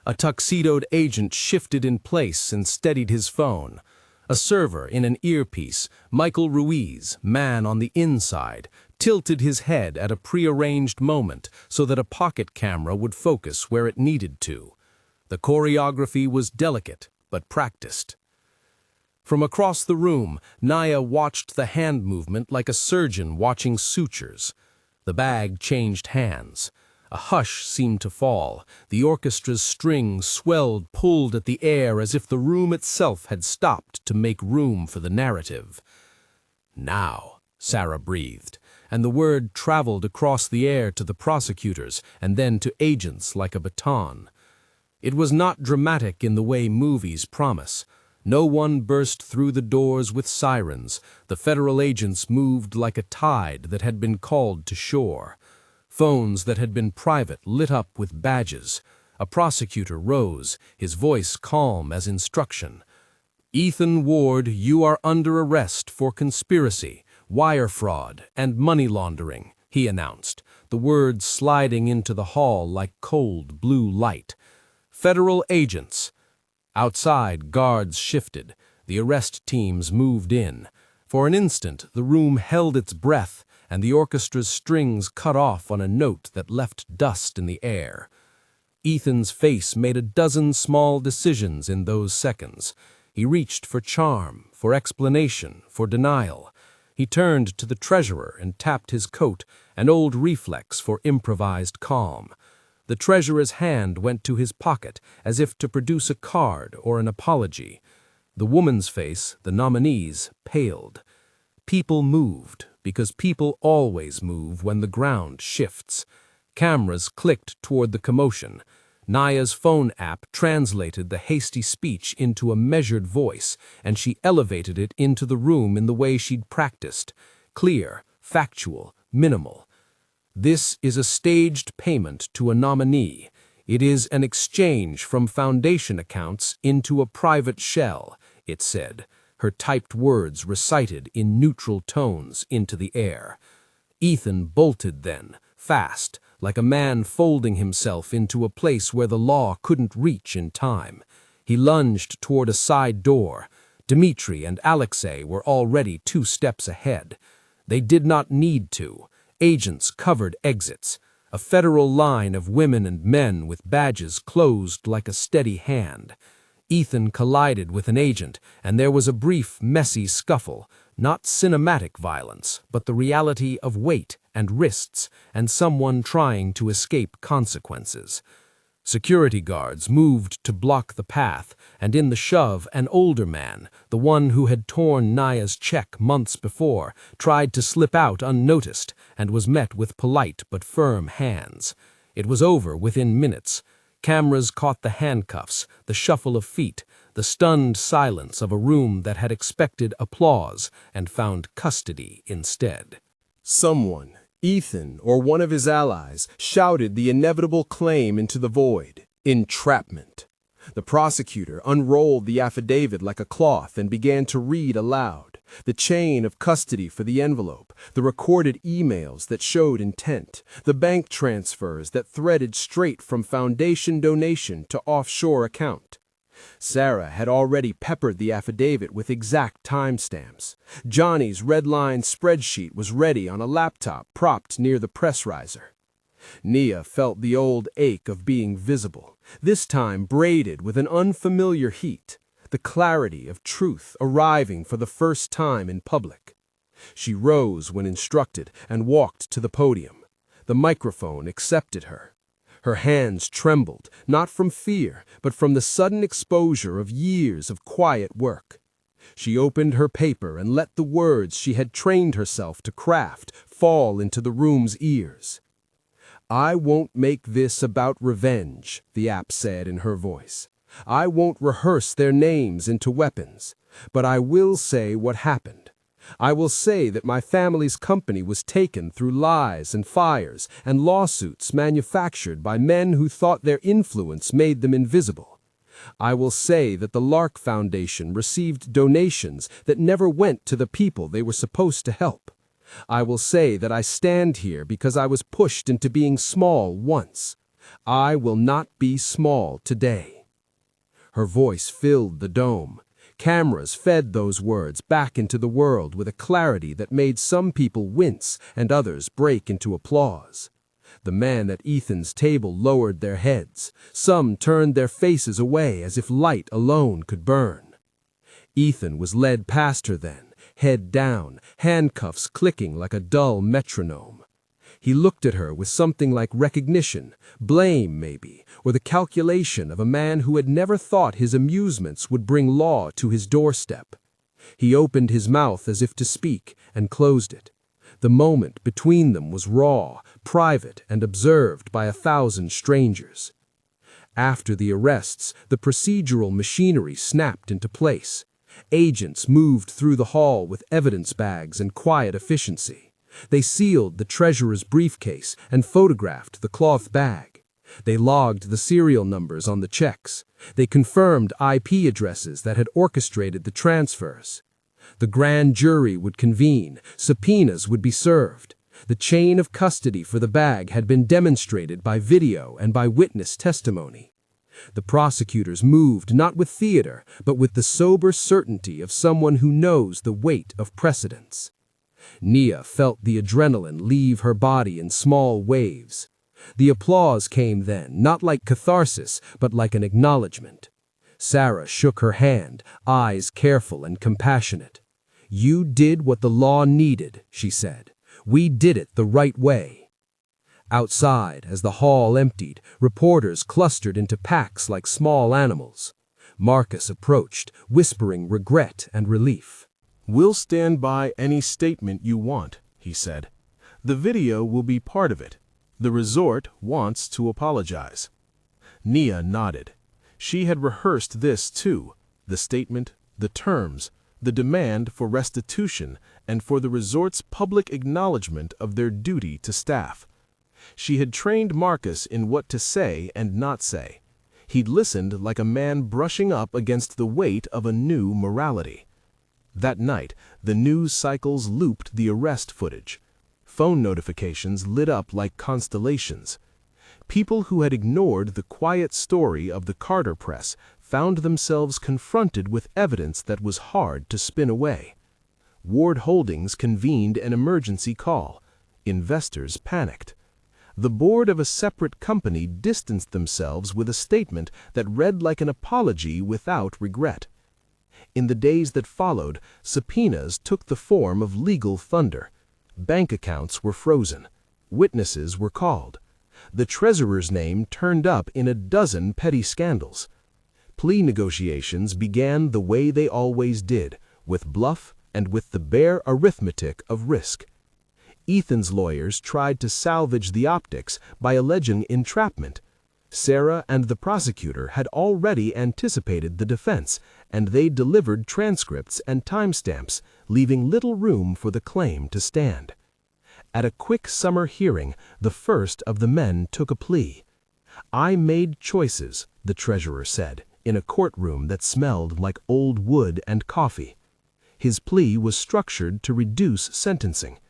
A tuxedoed agent shifted in place and steadied his phone. A server in an earpiece, Michael Ruiz, man on the inside, tilted his head at a prearranged moment so that a pocket camera would focus where it needed to. The choreography was delicate but practiced. From across the room, Nia watched the hand movement like a surgeon watching sutures. The bag changed hands. A hush seemed to fall. The orchestra's strings swelled, pulled at the air as if the room itself had stopped to make room for the narrative. Now, Sarah breathed, and the word traveled across the air to the prosecutors and then to agents like a baton. It was not dramatic in the way movies promise. No one burst through the doors with sirens. The federal agents moved like a tide that had been called to shore. Phones that had been private lit up with badges. A prosecutor rose, his voice calm as instruction. Ethan Ward, you are under arrest for conspiracy, wire fraud, and money laundering, he announced, the words sliding into the hall like cold blue light. Federal agents. Outside, guards shifted. The arrest teams moved in. For an instant, the room held its breath, and the orchestra's strings cut off on a note that left dust in the air. Ethan's face made a dozen small decisions in those seconds. He reached for charm, for explanation, for denial. He turned to the treasurer and tapped his coat, an old reflex for improvised calm. The treasurer's hand went to his pocket as if to produce a card or an apology. The woman's face, the nominee's, paled. People moved, because people always move when the ground shifts. Cameras clicked toward the commotion. Nia's phone app translated the hasty speech into a measured voice, and she elevated it into the room in the way she'd practiced. Clear, factual, minimal. This is a staged payment to a nominee. It is an exchange from foundation accounts into a private shell, it said, her typed words recited in neutral tones into the air. Ethan bolted then, fast, like a man folding himself into a place where the law couldn't reach in time. He lunged toward a side door. Dmitri and Alexei were already 2 steps ahead. They did not need to. Agents covered exits. A federal line of women and men with badges closed like a steady hand. Ethan collided with an agent, and there was a brief, messy scuffle. Not cinematic violence, but the reality of weight and wrists, and someone trying to escape consequences. Security guards moved to block the path, and in the shove, an older man, the one who had torn Naya's check months before, tried to slip out unnoticed and was met with polite but firm hands. It was over within minutes. Cameras caught the handcuffs, the shuffle of feet, the stunned silence of a room that had expected applause and found custody instead. Someone, Ethan or one of his allies, shouted the inevitable claim into the void: entrapment. The prosecutor unrolled the affidavit like a cloth and began to read aloud. The chain of custody for the envelope, the recorded emails that showed intent, the bank transfers that threaded straight from foundation donation to offshore account. Sarah had already peppered the affidavit with exact timestamps. Johnny's red-line spreadsheet was ready on a laptop propped near the press riser. Nia felt the old ache of being visible, this time braided with an unfamiliar heat, the clarity of truth arriving for the first time in public. She rose when instructed and walked to the podium. The microphone accepted her. Her hands trembled, not from fear, but from the sudden exposure of years of quiet work. She opened her paper and let the words she had trained herself to craft fall into the room's ears. "I won't make this about revenge," the app said in her voice. "I won't rehearse their names into weapons, but I will say what happened. I will say that my family's company was taken through lies and fires and lawsuits manufactured by men who thought their influence made them invisible. I will say that the Lark Foundation received donations that never went to the people they were supposed to help. I will say that I stand here because I was pushed into being small once. I will not be small today." Her voice filled the dome. Cameras fed those words back into the world with a clarity that made some people wince and others break into applause. The men at Ethan's table lowered their heads. Some turned their faces away as if light alone could burn. Ethan was led past her then, head down, handcuffs clicking like a dull metronome. He looked at her with something like recognition, blame maybe, or the calculation of a man who had never thought his amusements would bring law to his doorstep. He opened his mouth as if to speak and closed it. The moment between them was raw, private, and observed by 1,000 strangers. After the arrests, the procedural machinery snapped into place. Agents moved through the hall with evidence bags and quiet efficiency. They sealed the treasurer's briefcase and photographed the cloth bag. They logged the serial numbers on the checks. They confirmed IP addresses that had orchestrated the transfers. The grand jury would convene. Subpoenas would be served. The chain of custody for the bag had been demonstrated by video and by witness testimony. The prosecutors moved not with theater, but with the sober certainty of someone who knows the weight of precedents. Nia felt the adrenaline leave her body in small waves. The applause came then, not like catharsis, but like an acknowledgement. Sarah shook her hand, eyes careful and compassionate. "You did what the law needed," she said. "We did it the right way." Outside, as the hall emptied, reporters clustered into packs like small animals. Marcus approached, whispering regret and relief. "We'll stand by any statement you want," he said. "The video will be part of it. The resort wants to apologize." Nia nodded. She had rehearsed this too, the statement, the terms, the demand for restitution, and for the resort's public acknowledgement of their duty to staff. She had trained Marcus in what to say and not say. He'd listened like a man brushing up against the weight of a new morality. That night, the news cycles looped the arrest footage. Phone notifications lit up like constellations. People who had ignored the quiet story of the Carter press found themselves confronted with evidence that was hard to spin away. Ward Holdings convened an emergency call. Investors panicked. The board of a separate company distanced themselves with a statement that read like an apology without regret. In the days that followed, subpoenas took the form of legal thunder. Bank accounts were frozen. Witnesses were called. The treasurer's name turned up in a dozen petty scandals. Plea negotiations began the way they always did, with bluff and with the bare arithmetic of risk. Ethan's lawyers tried to salvage the optics by alleging entrapment. Sarah and the prosecutor had already anticipated the defense, and they delivered transcripts and timestamps, leaving little room for the claim to stand. At a quick summer hearing, the first of the men took a plea. "I made choices," the treasurer said, in a courtroom that smelled like old wood and coffee. His plea was structured to reduce sentencing.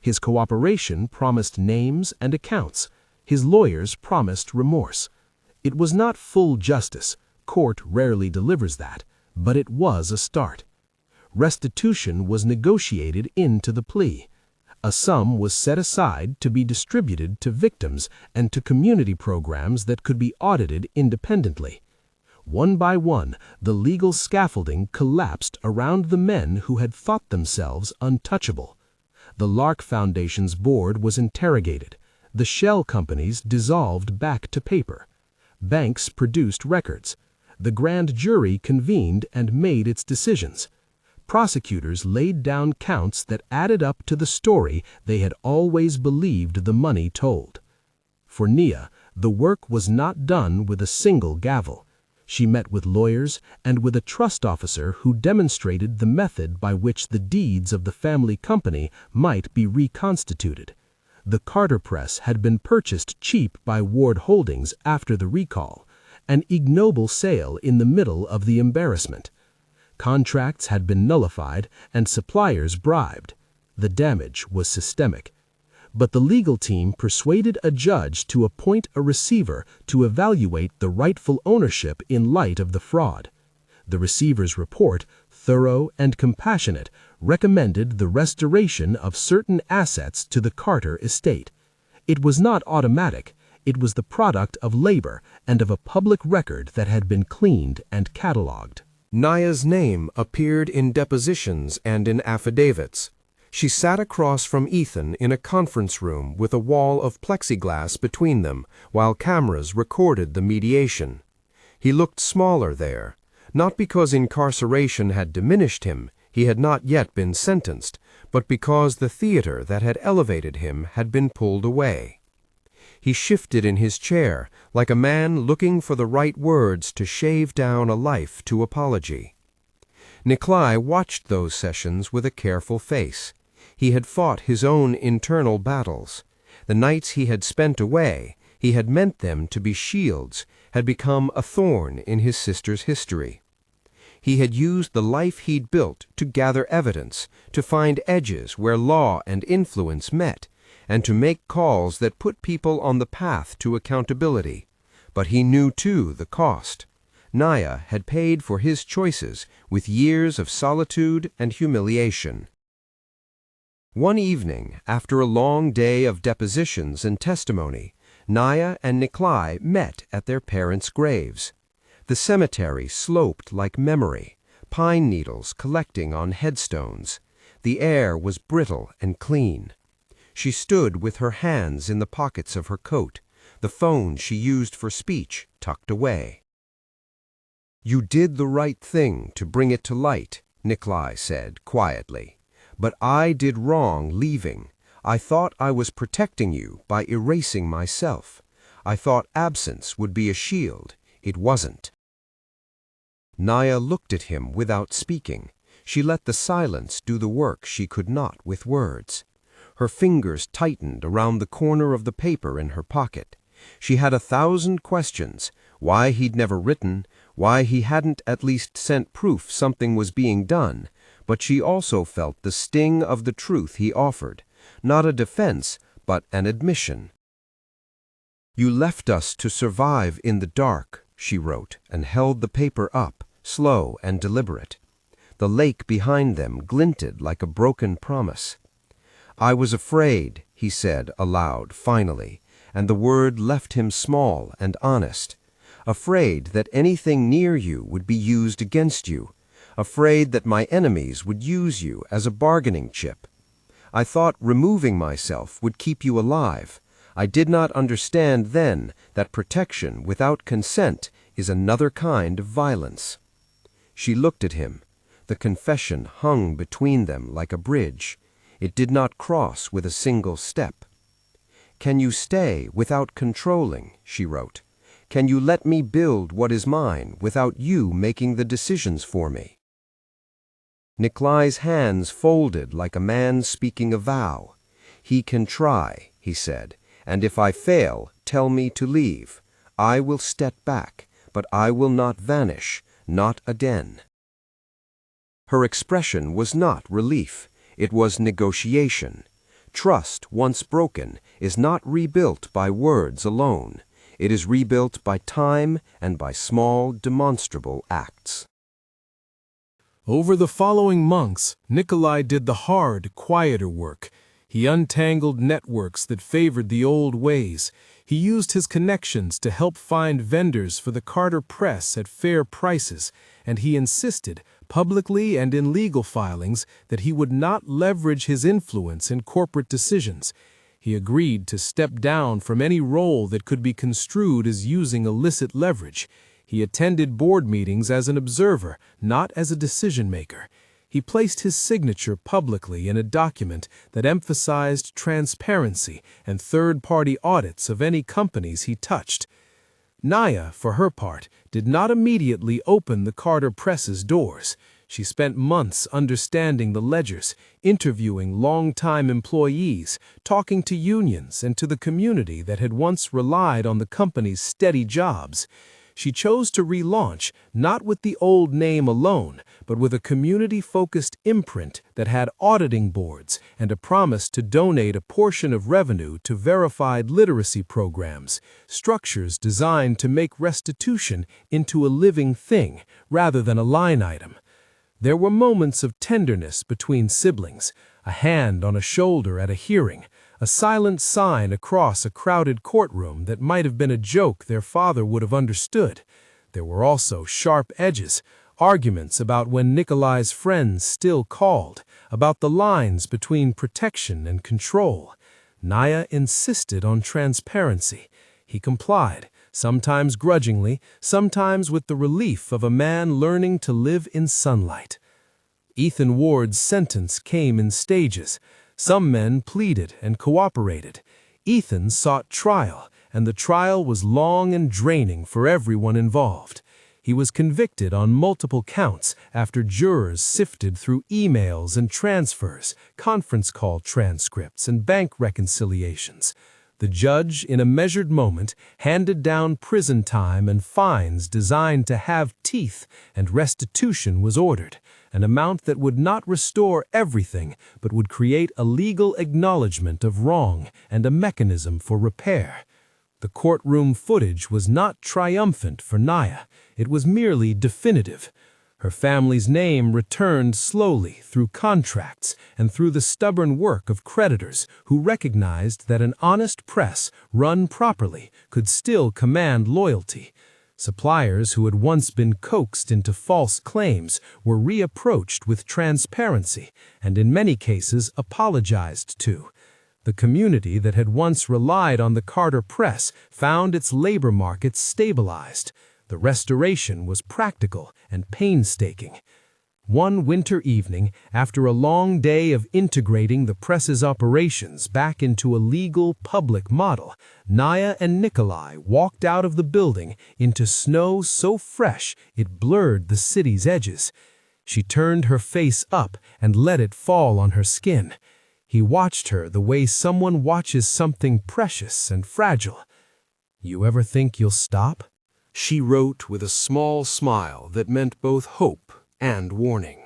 His cooperation promised names and accounts. His lawyers promised remorse. It was not full justice. Court rarely delivers that, but it was a start. Restitution was negotiated into the plea. A sum was set aside to be distributed to victims and to community programs that could be audited independently. One by one, the legal scaffolding collapsed around the men who had thought themselves untouchable. The Lark Foundation's board was interrogated. The shell companies dissolved back to paper. Banks produced records. The grand jury convened and made its decisions. Prosecutors laid down counts that added up to the story they had always believed the money told. For Nia, the work was not done with a single gavel. She met with lawyers and with a trust officer who demonstrated the method by which the deeds of the family company might be reconstituted. The Carter press had been purchased cheap by Ward Holdings after the recall, an ignoble sale in the middle of the embarrassment. Contracts had been nullified and suppliers bribed. The damage was systemic. But the legal team persuaded a judge to appoint a receiver to evaluate the rightful ownership in light of the fraud. The receiver's report, thorough and compassionate, recommended the restoration of certain assets to the Carter estate. It was not automatic. It was the product of labor and of a public record that had been cleaned and catalogued. Nia's name appeared in depositions and in affidavits. She sat across from Ethan in a conference room with a wall of plexiglass between them while cameras recorded the mediation. He looked smaller there, not because incarceration had diminished him, he had not yet been sentenced, but because the theater that had elevated him had been pulled away. He shifted in his chair, like a man looking for the right words to shave down a life to apology. Nikolai watched those sessions with a careful face. He had fought his own internal battles. The nights he had spent away, he had meant them to be shields, had become a thorn in his sister's history. He had used the life he'd built to gather evidence, to find edges where law and influence met, and to make calls that put people on the path to accountability. But he knew, too, the cost. Nia had paid for his choices with years of solitude and humiliation. One evening, after a long day of depositions and testimony, Nia and Nikolai met at their parents' graves. The cemetery sloped like memory, pine needles collecting on headstones. The air was brittle and clean. She stood with her hands in the pockets of her coat, the phone she used for speech tucked away. "You did the right thing to bring it to light," Nikolai said quietly. "But I did wrong leaving. I thought I was protecting you by erasing myself. I thought absence would be a shield. It wasn't." Nia looked at him without speaking. She let the silence do the work she could not with words. Her fingers tightened around the corner of the paper in her pocket. She had 1,000 questions: why he'd never written, why he hadn't at least sent proof something was being done, but she also felt the sting of the truth he offered, not a defense, but an admission. "You left us to survive in the dark," she wrote, and held the paper up, slow and deliberate. The lake behind them glinted like a broken promise. "I was afraid," he said aloud finally, and the word left him small and honest. "Afraid that anything near you would be used against you. Afraid that my enemies would use you as a bargaining chip. I thought removing myself would keep you alive. I did not understand then that protection without consent is another kind of violence." She looked at him. The confession hung between them like a bridge. It did not cross with a single step. "Can you stay without controlling?" she wrote. "Can you let me build what is mine without you making the decisions for me?" Nikolai's hands folded like a man speaking a vow. "He can try," he said, "and if I fail, tell me to leave. I will step back, but I will not vanish, not again." Her expression was not relief. It was negotiation. Trust, once broken, is not rebuilt by words alone. It is rebuilt by time and by small, demonstrable acts. Over the following months, Nikolai did the hard, quieter work. He untangled networks that favored the old ways. He used his connections to help find vendors for the Carter press at fair prices, and he insisted, publicly and in legal filings, that he would not leverage his influence in corporate decisions. He agreed to step down from any role that could be construed as using illicit leverage. He attended board meetings as an observer, not as a decision-maker. He placed his signature publicly in a document that emphasized transparency and third-party audits of any companies he touched. Naya, for her part, did not immediately open the Carter Press's doors. She spent months understanding the ledgers, interviewing long-time employees, talking to unions and to the community that had once relied on the company's steady jobs. She chose to relaunch not with the old name alone, but with a community-focused imprint that had auditing boards and a promise to donate a portion of revenue to verified literacy programs, structures designed to make restitution into a living thing rather than a line item. There were moments of tenderness between siblings, a hand on a shoulder at a hearing, a silent sign across a crowded courtroom that might have been a joke their father would have understood. There were also sharp edges, arguments about when Nikolai's friends still called, about the lines between protection and control. Naya insisted on transparency. He complied, sometimes grudgingly, sometimes with the relief of a man learning to live in sunlight. Ethan Ward's sentence came in stages. Some men pleaded and cooperated. Ethan sought trial, and the trial was long and draining for everyone involved. He was convicted on multiple counts after jurors sifted through emails and transfers, conference call transcripts, and bank reconciliations. The judge, in a measured moment, handed down prison time and fines designed to have teeth, and restitution was ordered, an amount that would not restore everything but would create a legal acknowledgement of wrong and a mechanism for repair. The courtroom footage was not triumphant for Naya. It was merely definitive. Her family's name returned slowly through contracts and through the stubborn work of creditors who recognized that an honest press, run properly, could still command loyalty. Suppliers who had once been coaxed into false claims were reapproached with transparency and in many cases apologized to. The community that had once relied on the Carter Press found its labor market stabilized. The restoration was practical and painstaking. One winter evening, after a long day of integrating the press's operations back into a legal public model, Naya and Nikolai walked out of the building into snow so fresh it blurred the city's edges. She turned her face up and let it fall on her skin. He watched her the way someone watches something precious and fragile. "You ever think you'll stop?" she wrote with a small smile that meant both hope and warning.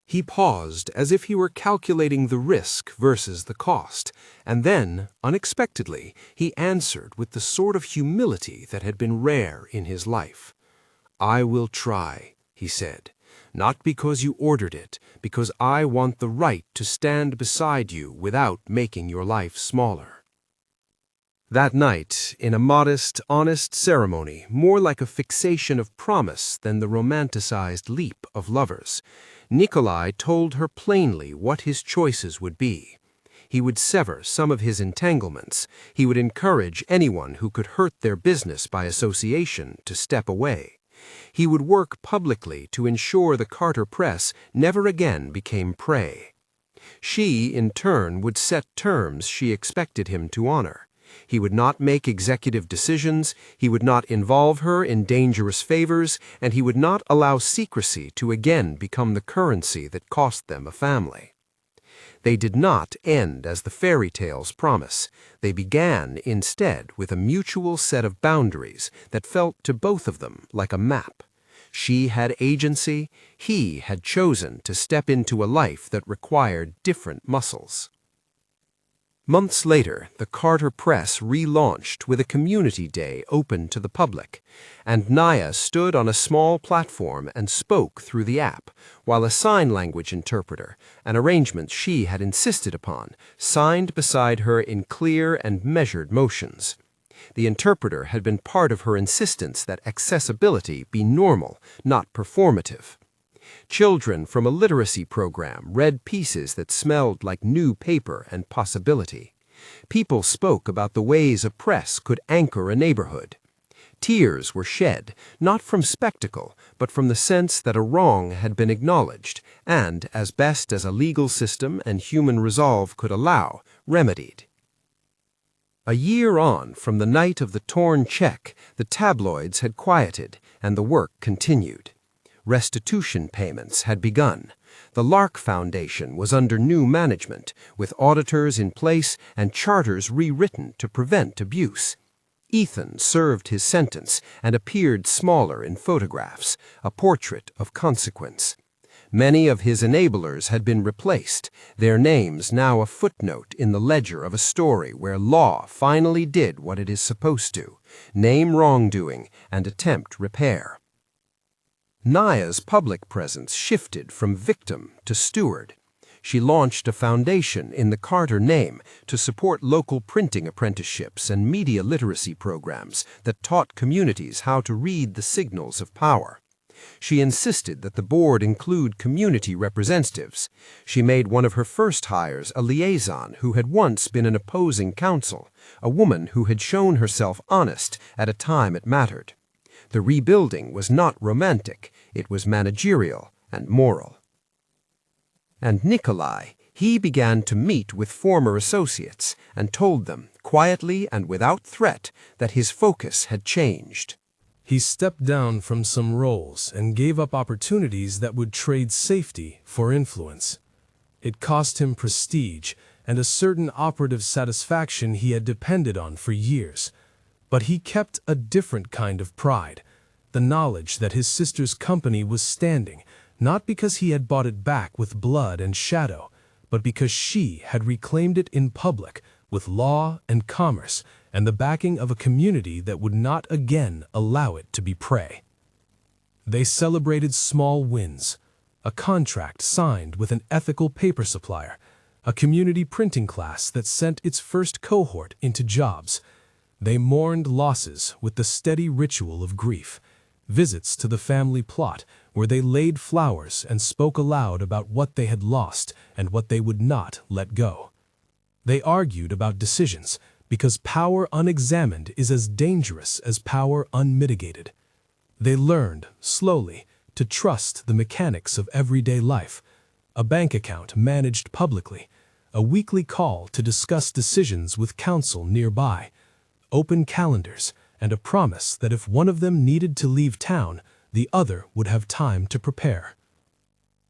He paused as if he were calculating the risk versus the cost, and then, unexpectedly, he answered with the sort of humility that had been rare in his life. "I will try," he said, "not because you ordered it, because I want the right to stand beside you without making your life smaller." That night, in a modest, honest ceremony, more like a fixation of promise than the romanticized leap of lovers, Nikolai told her plainly what his choices would be. He would sever some of his entanglements. He would encourage anyone who could hurt their business by association to step away. He would work publicly to ensure the Carter Press never again became prey. She, in turn, would set terms she expected him to honor. He would not make executive decisions, he would not involve her in dangerous favors, and he would not allow secrecy to again become the currency that cost them a family. They did not end as the fairy tales promise. They began, instead, with a mutual set of boundaries that felt to both of them like a map. She had agency, he had chosen to step into a life that required different muscles. Months later, the Carter Press relaunched with a community day open to the public, and Naya stood on a small platform and spoke through the app, while a sign language interpreter, an arrangement she had insisted upon, signed beside her in clear and measured motions. The interpreter had been part of her insistence that accessibility be normal, not performative. Children from a literacy program read pieces that smelled like new paper and possibility. People spoke about the ways a press could anchor a neighborhood. Tears were shed, not from spectacle, but from the sense that a wrong had been acknowledged and, as best as a legal system and human resolve could allow, remedied. A year on from the night of the torn check, the tabloids had quieted, and the work continued. Restitution payments had begun. The Lark Foundation was under new management, with auditors in place and charters rewritten to prevent abuse. Ethan served his sentence and appeared smaller in photographs, a portrait of consequence. Many of his enablers had been replaced, their names now a footnote in the ledger of a story where law finally did what it is supposed to: name wrongdoing and attempt repair. Naya's public presence shifted from victim to steward. She launched a foundation in the Carter name to support local printing apprenticeships and media literacy programs that taught communities how to read the signals of power. She insisted that the board include community representatives. She made one of her first hires a liaison who had once been an opposing counsel, a woman who had shown herself honest at a time it mattered. The rebuilding was not romantic, it was managerial and moral. And Nikolai, he began to meet with former associates and told them, quietly and without threat, that his focus had changed. He stepped down from some roles and gave up opportunities that would trade safety for influence. It cost him prestige and a certain operative satisfaction he had depended on for years. But he kept a different kind of pride, the knowledge that his sister's company was standing, not because he had bought it back with blood and shadow, but because she had reclaimed it in public with law and commerce and the backing of a community that would not again allow it to be prey. They celebrated small wins, a contract signed with an ethical paper supplier, a community printing class that sent its first cohort into jobs. They mourned losses with the steady ritual of grief, visits to the family plot where they laid flowers and spoke aloud about what they had lost and what they would not let go. They argued about decisions because power unexamined is as dangerous as power unmitigated. They learned, slowly, to trust the mechanics of everyday life, a bank account managed publicly, a weekly call to discuss decisions with counsel nearby, open calendars, and a promise that if one of them needed to leave town, the other would have time to prepare.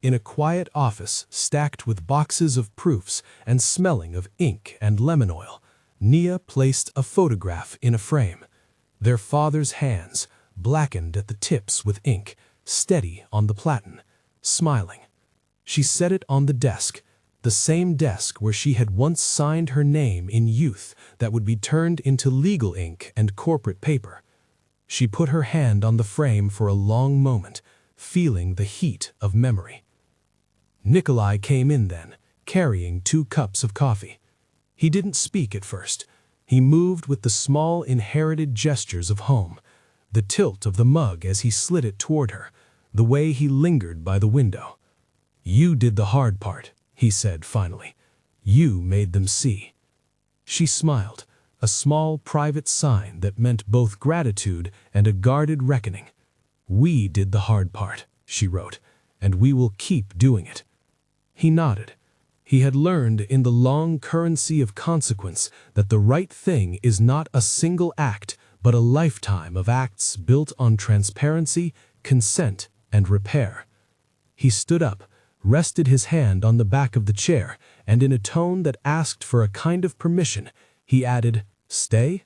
In a quiet office stacked with boxes of proofs and smelling of ink and lemon oil, Nia placed a photograph in a frame. Their father's hands, blackened at the tips with ink, steady on the platen, smiling. She set it on the desk, the same desk where she had once signed her name in youth that would be turned into legal ink and corporate paper. She put her hand on the frame for a long moment, feeling the heat of memory. Nikolai came in then, carrying 2 cups of coffee. He didn't speak at first. He moved with the small inherited gestures of home, the tilt of the mug as he slid it toward her, the way he lingered by the window. "You did the hard part," he said finally. "You made them see." She smiled, a small private sign that meant both gratitude and a guarded reckoning. "We did the hard part," she wrote, "and we will keep doing it." He nodded. He had learned in the long currency of consequence that the right thing is not a single act, but a lifetime of acts built on transparency, consent, and repair. He stood up, rested his hand on the back of the chair, and in a tone that asked for a kind of permission, he added, "Stay?"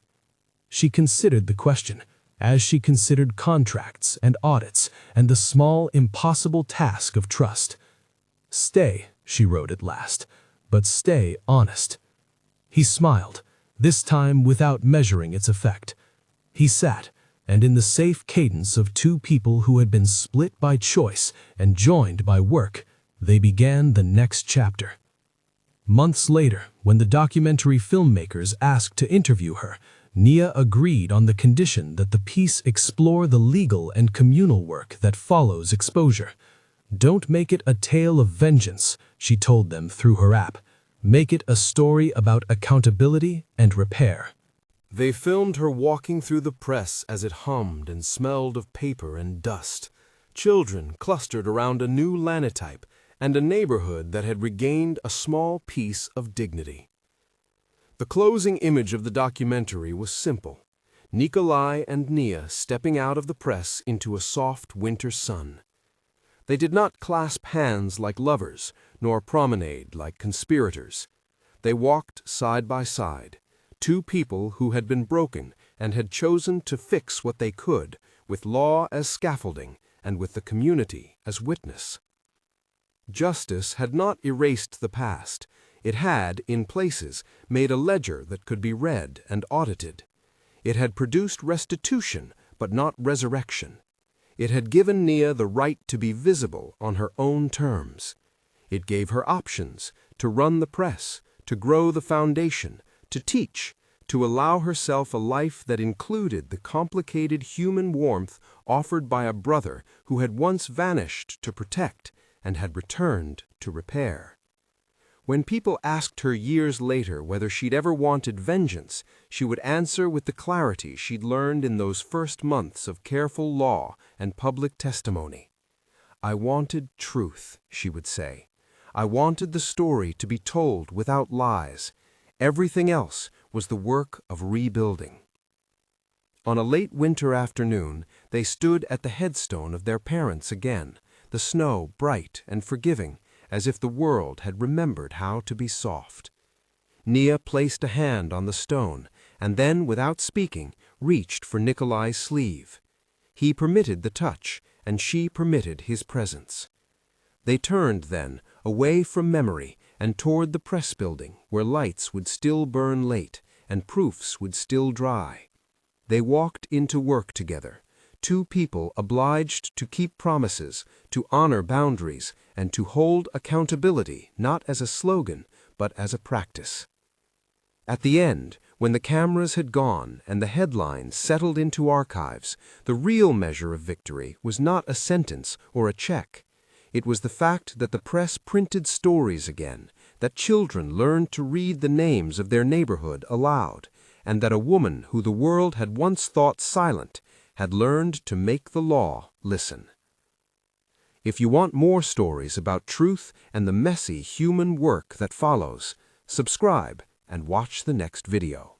She considered the question, as she considered contracts and audits and the small, impossible task of trust. "Stay," she wrote at last, "but stay honest." He smiled, this time without measuring its effect. He sat, and in the safe cadence of 2 people who had been split by choice and joined by work, they began the next chapter. Months later, when the documentary filmmakers asked to interview her, Nia agreed on the condition that the piece explore the legal and communal work that follows exposure. "Don't make it a tale of vengeance," she told them through her app. "Make it a story about accountability and repair." They filmed her walking through the press as it hummed and smelled of paper and dust. Children clustered around a new linotype and a neighborhood that had regained a small piece of dignity. The closing image of the documentary was simple: Nikolai and Nia stepping out of the press into a soft winter sun. They did not clasp hands like lovers, nor promenade like conspirators. They walked side by side, 2 people who had been broken and had chosen to fix what they could, with law as scaffolding and with the community as witness. Justice had not erased the past. It had, in places, made a ledger that could be read and audited. It had produced restitution, but not resurrection. It had given Nia the right to be visible on her own terms. It gave her options to run the press, to grow the foundation, to teach, to allow herself a life that included the complicated human warmth offered by a brother who had once vanished to protect and had returned to repair. When people asked her years later whether she'd ever wanted vengeance, she would answer with the clarity she'd learned in those first months of careful law and public testimony. "I wanted truth," she would say. "I wanted the story to be told without lies. Everything else was the work of rebuilding." On a late winter afternoon, they stood at the headstone of their parents again, the snow bright and forgiving, as if the world had remembered how to be soft. Nia placed a hand on the stone, and then, without speaking, reached for Nikolai's sleeve. He permitted the touch, and she permitted his presence. They turned then, away from memory, and toward the press building, where lights would still burn late, and proofs would still dry. They walked into work together, 2 people obliged to keep promises, to honor boundaries, and to hold accountability not as a slogan, but as a practice. At the end, when the cameras had gone and the headlines settled into archives, the real measure of victory was not a sentence or a check. It was the fact that the press printed stories again, that children learned to read the names of their neighborhood aloud, and that a woman who the world had once thought silent had learned to make the law listen. If you want more stories about truth and the messy human work that follows, subscribe and watch the next video.